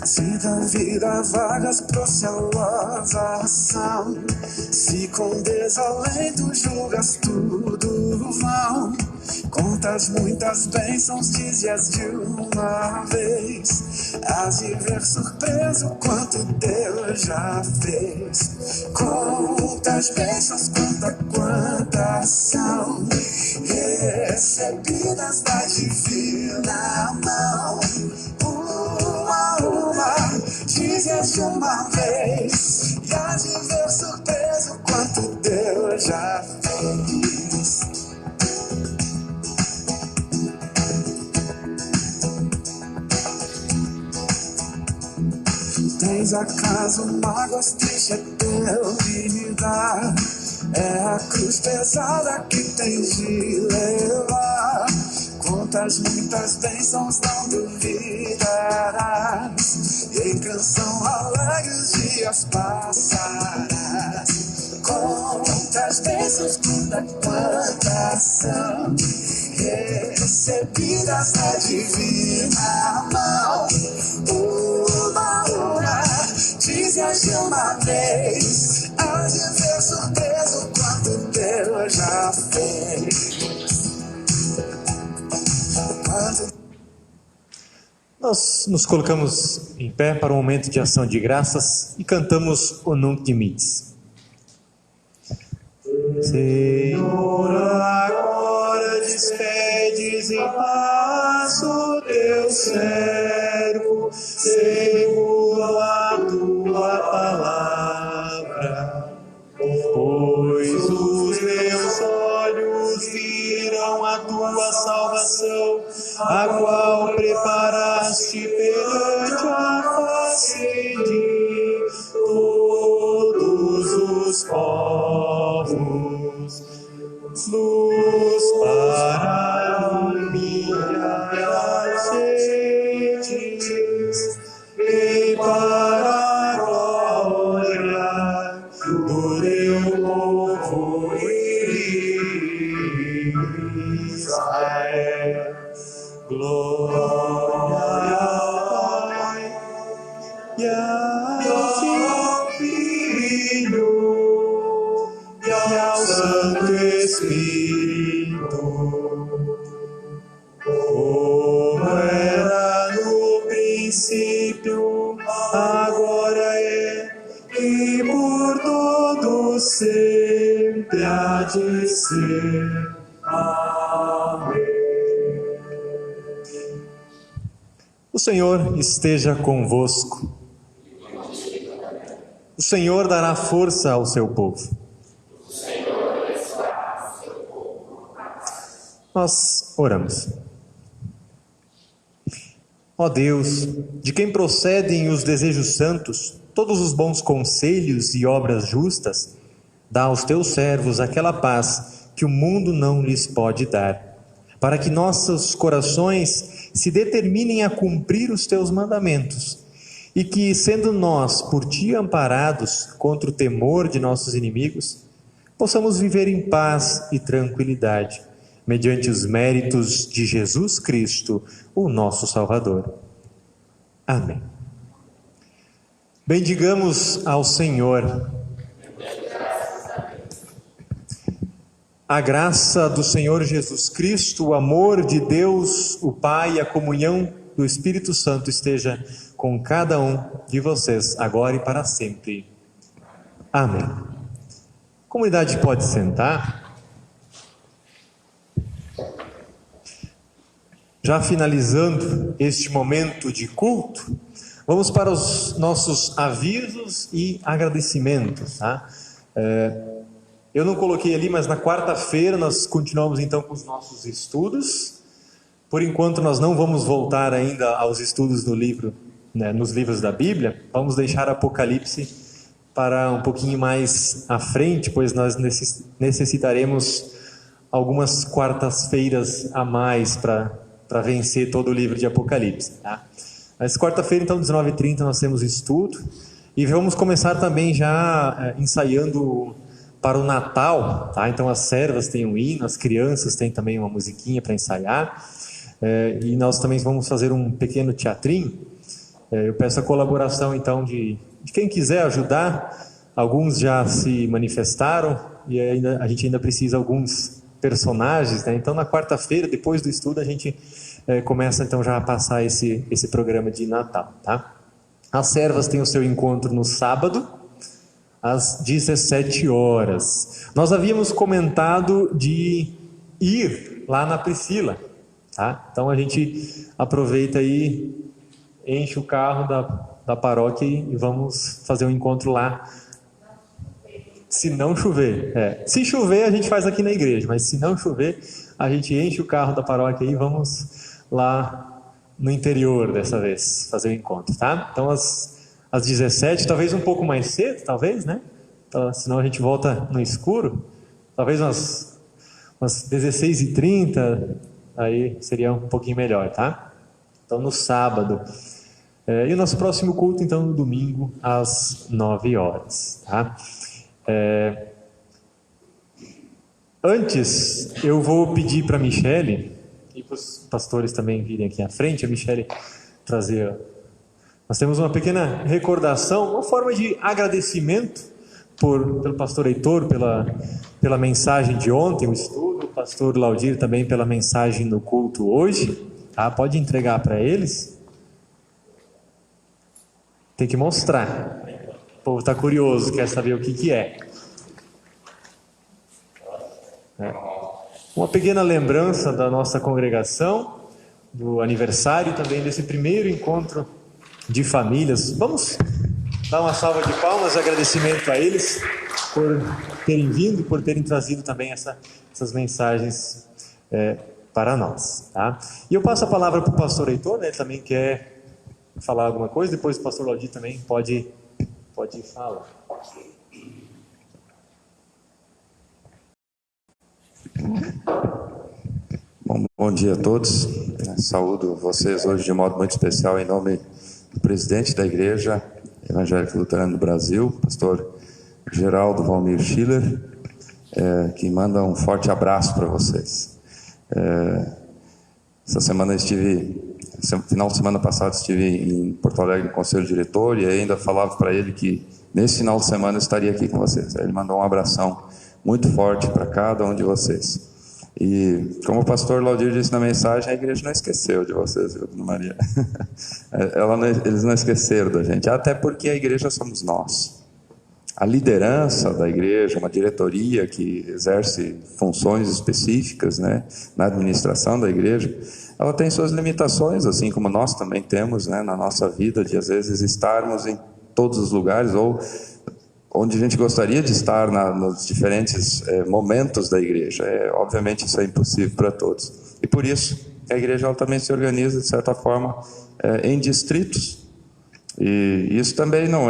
Se da vida vagas trouxe a lavação, se com desalento julgas tudo vão, contas muitas bênçãos, dize-as de uma vez, hás de ver surpreso quanto Deus já fez. Contas bênçãos, quantas são recebidas da divina mão. Dize-as de uma vez, e há de ver surpreso quanto Deus já fez. Tens acaso mágoas, triste é teu vida, é a cruz pesada que tens de levar. Contas muitas bênçãos, não duvidarás, e em canção alegre os dias passarás. Contas bênçãos, quantas são recebidas da divina mão. Uma, dize-as de uma vez, há de ver surpreso quanto Deus já fez. Nós nos colocamos em pé para um momento de ação de graças e cantamos o Nunc Dimittis. Senhor, agora despedes em paz o teu servo, segundo a tua palavra. Pois os meus olhos viram a tua salvação, a qual preparaste perante a face de todos os povos, luz para iluminar as gentes e para a glória do teu povo Israel. Glória ao Pai e ao Filho Santo Espírito, como era no princípio, agora é e por todo sempre há de ser. Amém. O Senhor esteja convosco. O Senhor dará força ao seu povo. Nós oramos. Ó Deus, de quem procedem os desejos santos, todos os bons conselhos e obras justas, dá aos teus servos aquela paz que o mundo não lhes pode dar, para que nossos corações se determinem a cumprir os teus mandamentos, e que, sendo nós por ti amparados contra o temor de nossos inimigos, possamos viver em paz e tranquilidade, mediante os méritos de Jesus Cristo, o nosso Salvador. Amém. Bendigamos ao Senhor. A graça do Senhor Jesus Cristo, o amor de Deus, o Pai e a comunhão do Espírito Santo esteja com cada um de vocês, agora e para sempre. Amém. A comunidade pode sentar. Já finalizando este momento de culto, vamos para os nossos avisos e agradecimentos, tá? Eu não coloquei ali, mas na quarta-feira nós continuamos então com os nossos estudos. Por enquanto nós não vamos voltar ainda aos estudos do livro, né, nos livros da Bíblia. Vamos deixar Apocalipse para um pouquinho mais à frente, pois nós necessitaremos algumas quartas-feiras a mais para vencer todo o livro de Apocalipse, tá? Mas quarta-feira, então, 19h30, nós temos estudo. E vamos começar também já ensaiando para o Natal, tá? Então as servas têm um hino, as crianças têm também uma musiquinha para ensaiar. E nós também vamos fazer um pequeno teatrinho. Eu peço a colaboração, então, de quem quiser ajudar. Alguns já se manifestaram e a gente ainda precisa de alguns personagens, né? Então, na quarta-feira, depois do estudo, a gente começa, então, já a passar esse programa de Natal, tá? As servas têm o seu encontro no sábado, às 17 horas. Nós havíamos comentado de ir lá na Priscila, tá? Então, a gente aproveita aí, enche o carro da paróquia e vamos fazer um encontro lá. Se não chover. Se chover, a gente faz aqui na igreja, mas se não chover, a gente enche o carro da paróquia e vamos lá no interior dessa vez, fazer o encontro, tá? Então, às 17, talvez um pouco mais cedo, talvez, né? Então, senão a gente volta no escuro. Talvez umas 16h30, aí seria um pouquinho melhor, tá? Então, no sábado. E o nosso próximo culto, então, no domingo, às 9 horas, tá? Antes, eu vou pedir para a Michele, e para os pastores também virem aqui à frente, a Michele trazer... Nós temos uma pequena recordação, uma forma de agradecimento pelo pastor Heitor, pela mensagem de ontem, o estudo, o pastor Laudir também pela mensagem no culto hoje, tá? Pode entregar para eles. Tem que mostrar. O povo está curioso, quer saber o que é. Uma pequena lembrança da nossa congregação, do aniversário também desse primeiro encontro de famílias. Vamos dar uma salva de palmas de agradecimento a eles por terem vindo, por terem trazido também essas mensagens para nós, tá? E eu passo a palavra para o pastor Heitor, né? Ele também quer falar alguma coisa, depois o pastor Laudir também pode falar. Bom dia a todos. Saúdo vocês hoje de modo muito especial em nome do presidente da Igreja Evangélica Luterana do Brasil, pastor Geraldo Valmir Schiller, que manda um forte abraço para vocês. Final de semana passada estive em Porto Alegre no Conselho Diretor e ainda falava para ele que nesse final de semana eu estaria aqui com vocês. Ele mandou um abração muito forte para cada um de vocês. E como o pastor Laudir disse na mensagem, a igreja não esqueceu de vocês, viu, Dona Maria? Eles não esqueceram da gente, até porque a igreja somos nós. A liderança da igreja, uma diretoria que exerce funções específicas, né, na administração da igreja, ela tem suas limitações, assim como nós também temos, né, na nossa vida, de às vezes estarmos em todos os lugares, ou onde a gente gostaria de estar nos diferentes momentos da igreja. Obviamente isso é impossível para todos. E por isso a igreja ela também se organiza, de certa forma, em distritos. E isso também não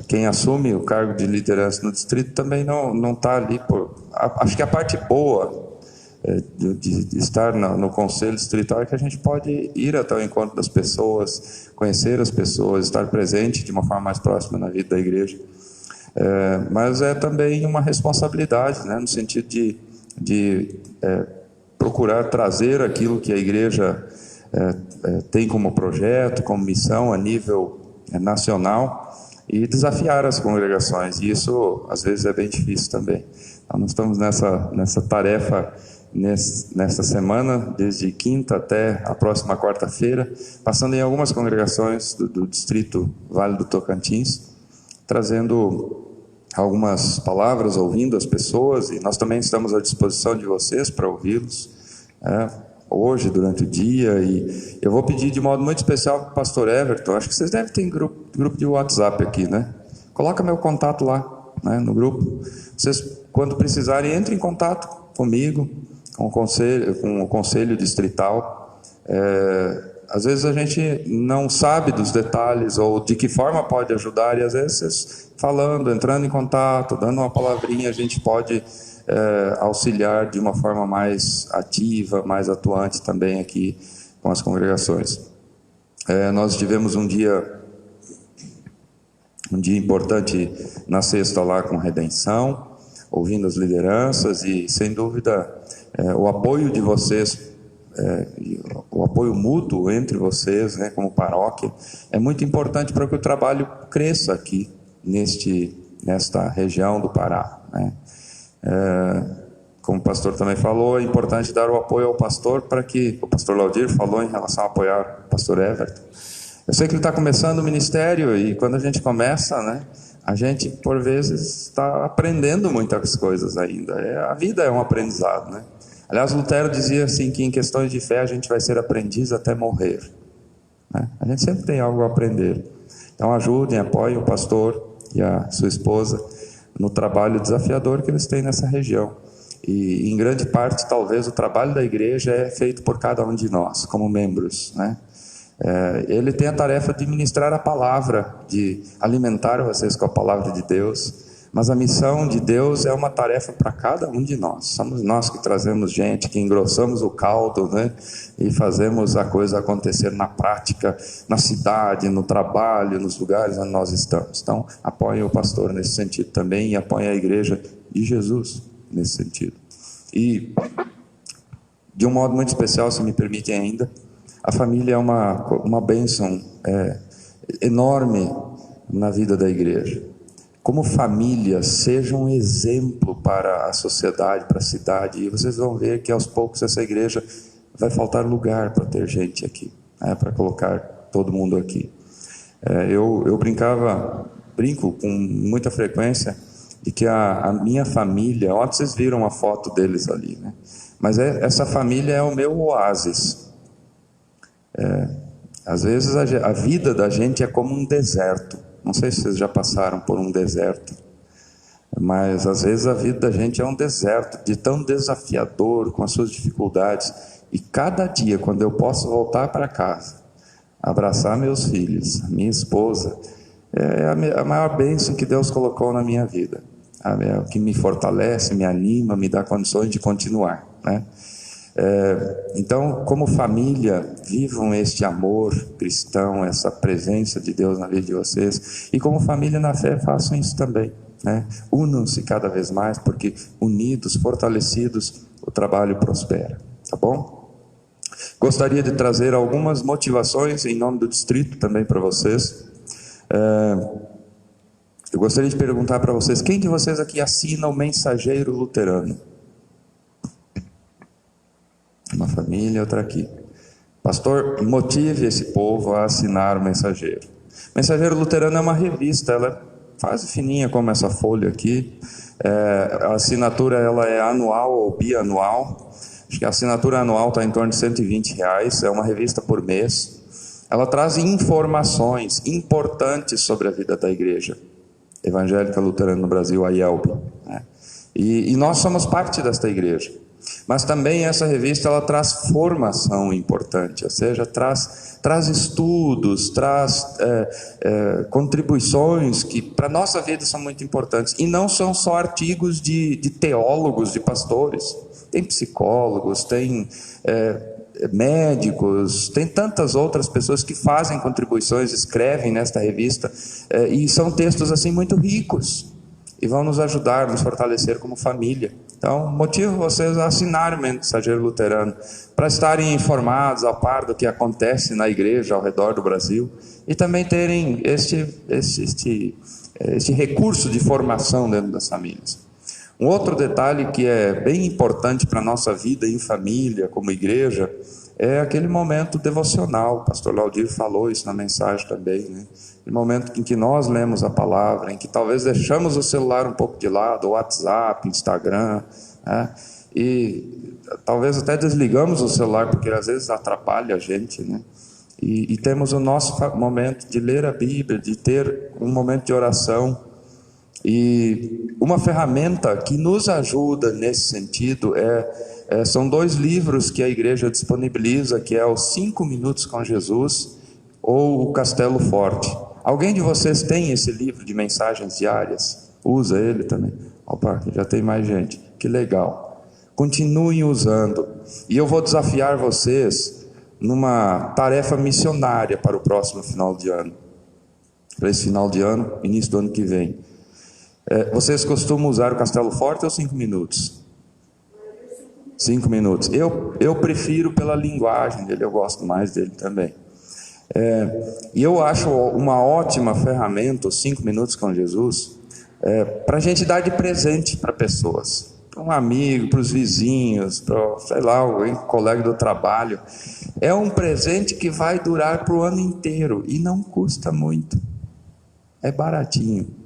quem assume o cargo de liderança no distrito também não está ali acho que a parte boa de estar no conselho distrital é que a gente pode ir até o encontro das pessoas, conhecer as pessoas, estar presente de uma forma mais próxima na vida da igreja. Mas é também uma responsabilidade, né, no sentido de procurar trazer aquilo que a igreja tem como projeto, como missão a nível nacional, e desafiar as congregações. E isso às vezes é bem difícil também. Então, nós estamos nessa tarefa nesta semana, desde quinta até a próxima quarta-feira, passando em algumas congregações do distrito Vale do Tocantins, trazendo algumas palavras, ouvindo as pessoas, e nós também estamos à disposição de vocês para ouvi-los hoje, durante o dia. E eu vou pedir de modo muito especial para o pastor Everton, acho que vocês devem ter grupo de WhatsApp aqui, né? Coloca meu contato lá, né, no grupo. Vocês, quando precisarem, entrem em contato comigo, com o conselho distrital. Às vezes a gente não sabe dos detalhes ou de que forma pode ajudar, e às vezes falando, entrando em contato, dando uma palavrinha, a gente pode auxiliar de uma forma mais ativa, mais atuante também aqui com as congregações. Nós tivemos um dia importante na sexta lá com Redenção, ouvindo as lideranças, e sem dúvida o apoio de vocês, o apoio mútuo entre vocês, né, como paróquia, é muito importante para que o trabalho cresça aqui nesta região do Pará, né? Como o pastor também falou, é importante dar o apoio ao pastor, para que o pastor Laudir falou em relação a apoiar o pastor Everton. Eu sei que ele está começando o ministério, e quando a gente começa, né, a gente por vezes está aprendendo muitas coisas ainda. A vida é um aprendizado, né? Aliás, Lutero dizia assim que em questões de fé a gente vai ser aprendiz até morrer, né? A gente sempre tem algo a aprender. Então ajudem, apoiem o pastor e a sua esposa no trabalho desafiador que eles têm nessa região. E em grande parte, talvez, o trabalho da igreja é feito por cada um de nós, como membros, né? Ele tem a tarefa de ministrar a palavra, de alimentar vocês com a palavra de Deus, mas a missão de Deus é uma tarefa para cada um de nós. Somos nós que trazemos gente, que engrossamos o caldo, né? E fazemos a coisa acontecer na prática, na cidade, no trabalho, nos lugares onde nós estamos. Então, apoiem o pastor nesse sentido também, e apoiem a igreja de Jesus nesse sentido. E, de um modo muito especial, se me permitem ainda, a família é uma bênção enorme na vida da igreja. Como família, seja um exemplo para a sociedade, para a cidade, e vocês vão ver que aos poucos essa igreja vai faltar lugar para ter gente aqui, né, para colocar todo mundo aqui. Eu brinco com muita frequência de que a minha família, ontem vocês viram a foto deles ali, né? Mas essa família é o meu oásis. Às vezes a vida da gente é como um deserto. Não sei se vocês já passaram por um deserto, mas às vezes a vida da gente é um deserto, de tão desafiador, com as suas dificuldades. E cada dia, quando eu posso voltar para casa, abraçar meus filhos, minha esposa, é a maior bênção que Deus colocou na minha vida. É o que me fortalece, me anima, me dá condições de continuar, né? Então, como família, vivam este amor cristão, essa presença de Deus na vida de vocês, e como família na fé, façam isso também, né? Unam-se cada vez mais, porque unidos, fortalecidos, o trabalho prospera, tá bom? Gostaria de trazer algumas motivações em nome do distrito também para vocês. Eu gostaria de perguntar para vocês, quem de vocês aqui assina o Mensageiro Luterano? Uma família, outra aqui. Pastor, motive esse povo a assinar o Mensageiro. O Mensageiro Luterano é uma revista, ela é quase fininha como essa folha aqui. A assinatura ela é anual ou bianual. Acho que a assinatura anual está em torno de R$120. É uma revista por mês. Ela traz informações importantes sobre a vida da igreja evangélica luterana no Brasil, a IELB, né? E nós somos parte desta igreja. Mas também essa revista ela traz formação importante, ou seja, traz estudos, traz contribuições que para a nossa vida são muito importantes. E não são só artigos de teólogos, de pastores. Tem psicólogos, tem médicos, tem tantas outras pessoas que fazem contribuições, escrevem nesta revista, e são textos assim muito ricos, e vão nos ajudar, nos fortalecer como família. Então, motivo vocês a assinarem o Mensageiro Luterano, para estarem informados ao par do que acontece na igreja ao redor do Brasil, e também terem este recurso de formação dentro das famílias. Um outro detalhe que é bem importante para a nossa vida em família, como igreja, é aquele momento devocional. O pastor Laudir falou isso na mensagem também, né? O momento em que nós lemos a palavra, em que talvez deixamos o celular um pouco de lado, o WhatsApp, Instagram, né? E talvez até desligamos o celular, porque às vezes atrapalha a gente, né? E temos o nosso momento de ler a Bíblia, de ter um momento de oração. E uma ferramenta que nos ajuda nesse sentido são 2 livros que a igreja disponibiliza, que é o 5 Minutos com Jesus ou o Castelo Forte. Alguém de vocês tem esse livro de mensagens diárias? Usa ele também? Opa, já tem mais gente. Que legal. Continuem usando. E eu vou desafiar vocês numa tarefa missionária para o próximo final de ano. Para esse final de ano, início do ano que vem. Vocês costumam usar o Castelo Forte ou 5 minutos? 5 minutos. Eu prefiro pela linguagem dele, eu gosto mais dele também. E eu acho uma ótima ferramenta, os 5 minutos com Jesus, para a gente dar de presente para pessoas. Para um amigo, para os vizinhos, para, sei lá, alguém, colega do trabalho. É um presente que vai durar para o ano inteiro e não custa muito. É baratinho.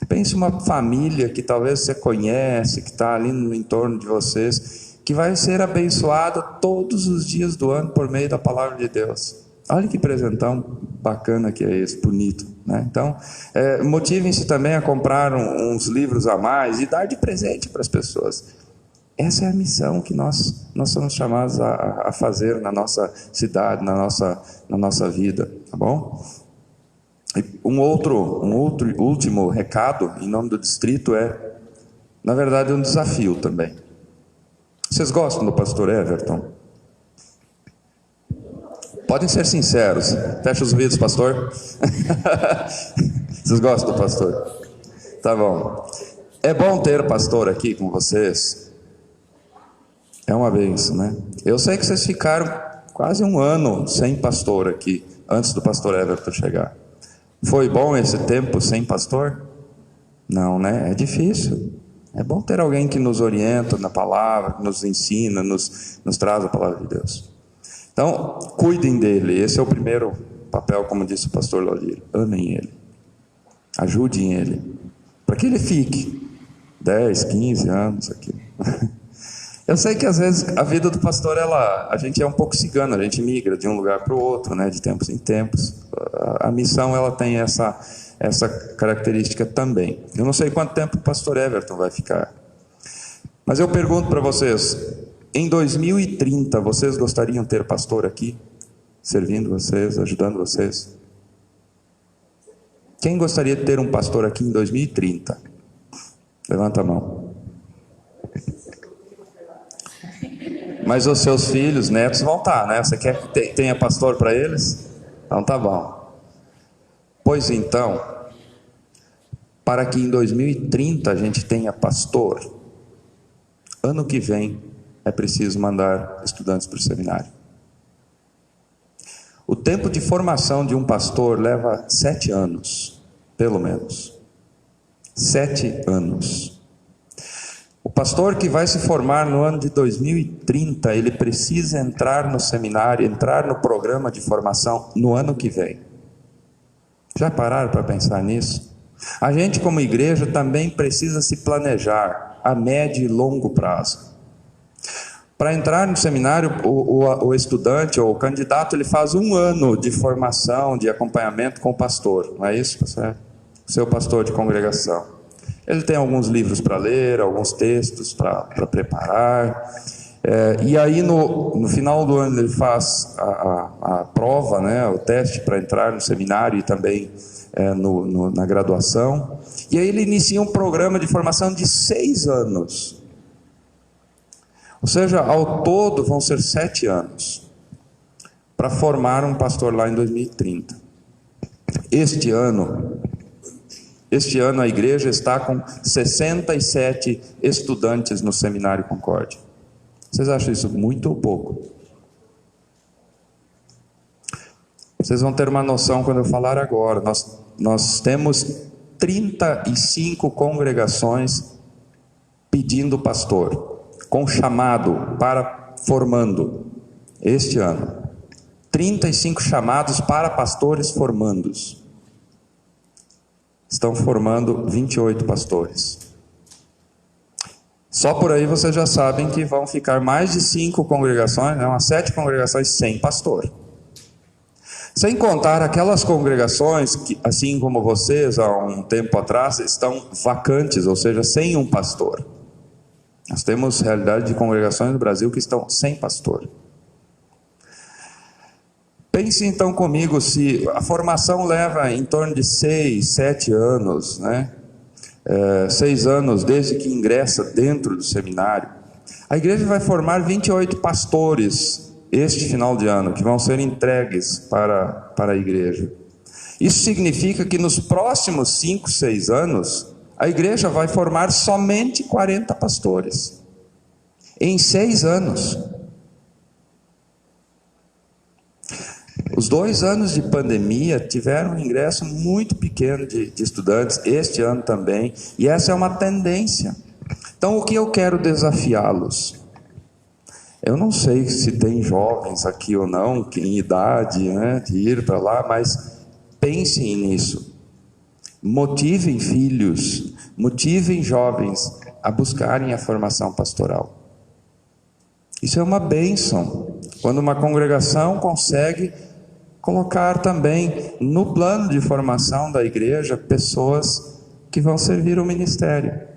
Pense uma família que talvez você conhece, que está ali no entorno de vocês, que vai ser abençoada todos os dias do ano por meio da palavra de Deus. Olha que presentão bacana que é esse, bonito, né? Então, motivem-se também a comprar uns livros a mais e dar de presente para as pessoas. Essa é a missão que nós somos chamados a fazer na nossa cidade, na nossa vida, tá bom? Um último recado em nome do distrito na verdade, um desafio também. Vocês gostam do pastor Everton? Podem ser sinceros. Fecha os ouvidos, pastor. Vocês gostam do pastor? Tá bom. É bom ter pastor aqui com vocês. É uma bênção, né? Eu sei que vocês ficaram quase 1 ano sem pastor aqui, antes do pastor Everton chegar. Foi bom esse tempo sem pastor? Não, né? É difícil. É bom ter alguém que nos orienta na palavra, que nos ensina, nos traz a palavra de Deus. Então, cuidem dele. Esse é o primeiro papel, como disse o pastor Laudir. Amem ele. Ajudem ele. Para que ele fique 10, 15 anos aqui. Eu sei que às vezes a vida do pastor, a gente é um pouco cigana, a gente migra de um lugar para o outro, né, de tempos em tempos. A missão ela tem essa característica também. Eu não sei quanto tempo o pastor Everton vai ficar. Mas eu pergunto para vocês, em 2030, vocês gostariam de ter pastor aqui, servindo vocês, ajudando vocês? Quem gostaria de ter um pastor aqui em 2030? Levanta a mão. Mas os seus filhos, netos vão estar, né? Você quer que tenha pastor para eles? Então tá bom. Pois então, para que em 2030 a gente tenha pastor, ano que vem é preciso mandar estudantes para o seminário. O tempo de formação de um pastor leva 7 anos, pelo menos. 7 anos. O pastor que vai se formar no ano de 2030, ele precisa entrar no seminário, entrar no programa de formação no ano que vem. Já pararam para pensar nisso? A gente, como igreja, também precisa se planejar a médio e longo prazo. Para entrar no seminário, o estudante ou o candidato, ele faz 1 ano de formação, de acompanhamento com o pastor, não é isso, pastor? Seu pastor de congregação. Ele tem alguns livros para ler, alguns textos para preparar, e aí no final do ano ele faz a prova, né, o teste para entrar no seminário e também na graduação, e aí ele inicia um programa de formação de 6 anos, ou seja, ao todo vão ser 7 anos, para formar um pastor lá em 2030. Este ano a igreja está com 67 estudantes no Seminário Concórdia. Vocês acham isso muito ou pouco? Vocês vão ter uma noção quando eu falar agora. Nós temos 35 congregações pedindo pastor, com chamado para formando, este ano. 35 chamados para pastores formandos. Estão formando 28 pastores. Só por aí vocês já sabem que vão ficar mais de 5 congregações, umas 7 congregações sem pastor. Sem contar aquelas congregações que, assim como vocês, há um tempo atrás, estão vacantes, ou seja, sem um pastor. Nós temos realidade de congregações no Brasil que estão sem pastor. Pense então comigo, se a formação leva em torno de 6, 7 anos, né? 6 anos desde que ingressa dentro do seminário, a igreja vai formar 28 pastores este final de ano, que vão ser entregues para a igreja. Isso significa que nos próximos 5, 6 anos, a igreja vai formar somente 40 pastores. Em 6 anos. Os 2 anos de pandemia tiveram um ingresso muito pequeno de estudantes, este ano também, e essa é uma tendência. Então, o que eu quero desafiá-los? Eu não sei se tem jovens aqui ou não, em idade, né, de ir para lá, mas pensem nisso. Motivem filhos, motivem jovens a buscarem a formação pastoral. Isso é uma bênção, quando uma congregação consegue colocar também no plano de formação da igreja pessoas que vão servir o ministério.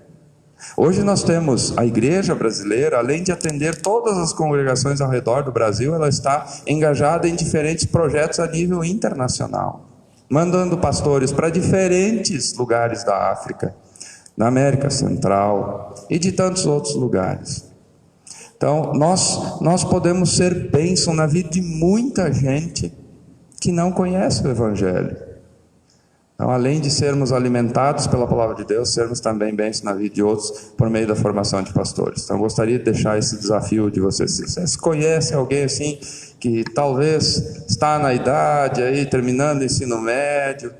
Hoje nós temos a igreja brasileira, além de atender todas as congregações ao redor do Brasil, ela está engajada em diferentes projetos a nível internacional, mandando pastores para diferentes lugares da África, da América Central e de tantos outros lugares. Então nós podemos ser bênção na vida de muita gente que não conhece o Evangelho. Então, além de sermos alimentados pela Palavra de Deus, sermos também bênçãos na vida de outros por meio da formação de pastores. Então, eu gostaria de deixar esse desafio de vocês. Se vocês conhecem alguém assim, que talvez está na idade, aí, terminando o ensino médio,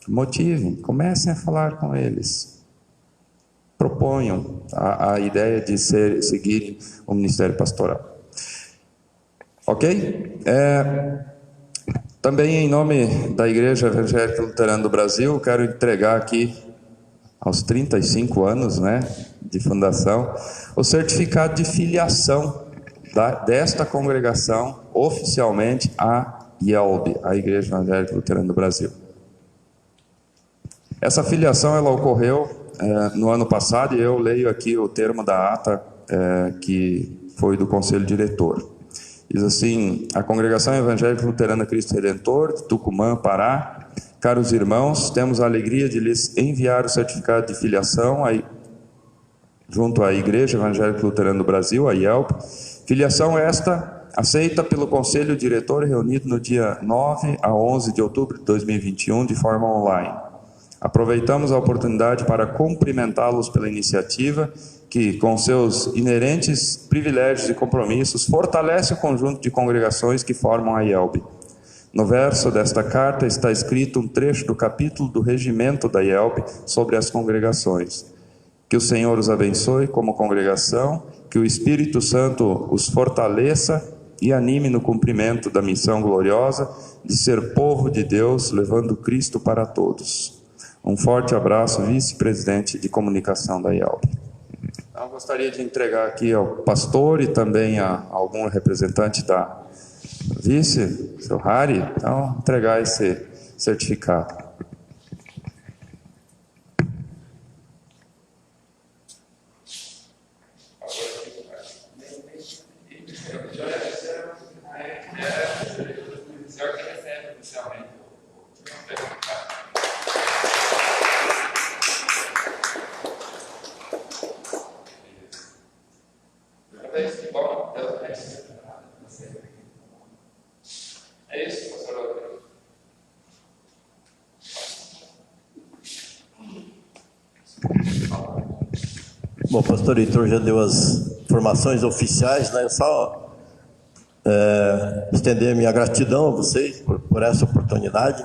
motivem, comecem a falar com eles. Proponham a ideia de seguirem o ministério pastoral. Ok? Também em nome da Igreja Evangélica Luterana do Brasil, quero entregar aqui, aos 35 anos, né, de fundação, o certificado de filiação desta congregação, oficialmente, à IELB, a Igreja Evangélica Luterana do Brasil. Essa filiação ela ocorreu no ano passado, e eu leio aqui o termo da ata que foi do Conselho Diretor. Diz assim: a Congregação Evangélica Luterana Cristo Redentor, de Tucumã, Pará, caros irmãos, temos a alegria de lhes enviar o certificado de filiação junto à Igreja Evangélica Luterana do Brasil, a IELB. Filiação esta aceita pelo Conselho Diretor reunido no dia 9 a 11 de outubro de 2021, de forma online. Aproveitamos a oportunidade para cumprimentá-los pela iniciativa que, com seus inerentes privilégios e compromissos, fortalece o conjunto de congregações que formam a IELB. No verso desta carta está escrito um trecho do capítulo do regimento da IELB sobre as congregações. Que o Senhor os abençoe como congregação, que o Espírito Santo os fortaleça e anime no cumprimento da missão gloriosa de ser povo de Deus, levando Cristo para todos. Um forte abraço, vice-presidente de comunicação da IELB. Eu gostaria de entregar aqui ao pastor e também a algum representante da vice, seu Harry, então entregar esse certificado. É isso, pastor. Bom, o pastor Heitor já deu as informações oficiais, né? Só estender a minha gratidão a vocês por essa oportunidade.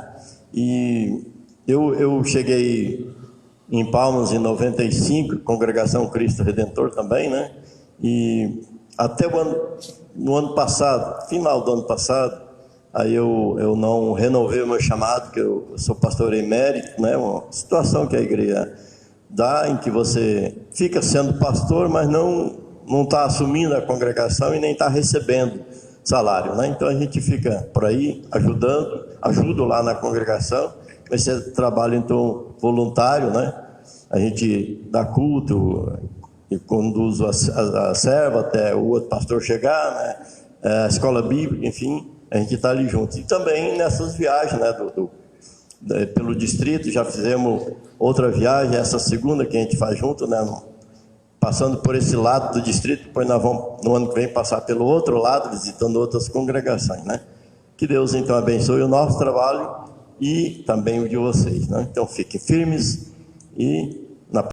E eu cheguei em Palmas em 95, Congregação Cristo Redentor também, né? E até no ano passado, final do ano passado, aí eu não renovei o meu chamado, que eu sou pastor emérito, né? Uma situação que a igreja dá, em que você fica sendo pastor, mas não está assumindo a congregação e nem está recebendo salário, né? Então a gente fica por aí ajudo lá na congregação, mas é trabalho então voluntário, né? A gente dá culto e conduz a serva até o outro pastor chegar, né? A escola bíblica, enfim, a gente está ali junto. E também nessas viagens, né? Pelo distrito, já fizemos outra viagem, essa segunda que a gente faz junto, né? Passando por esse lado do distrito, depois nós vamos, no ano que vem, passar pelo outro lado, visitando outras congregações, né? Que Deus, então, abençoe o nosso trabalho e também o de vocês, né? Então, fiquem firmes e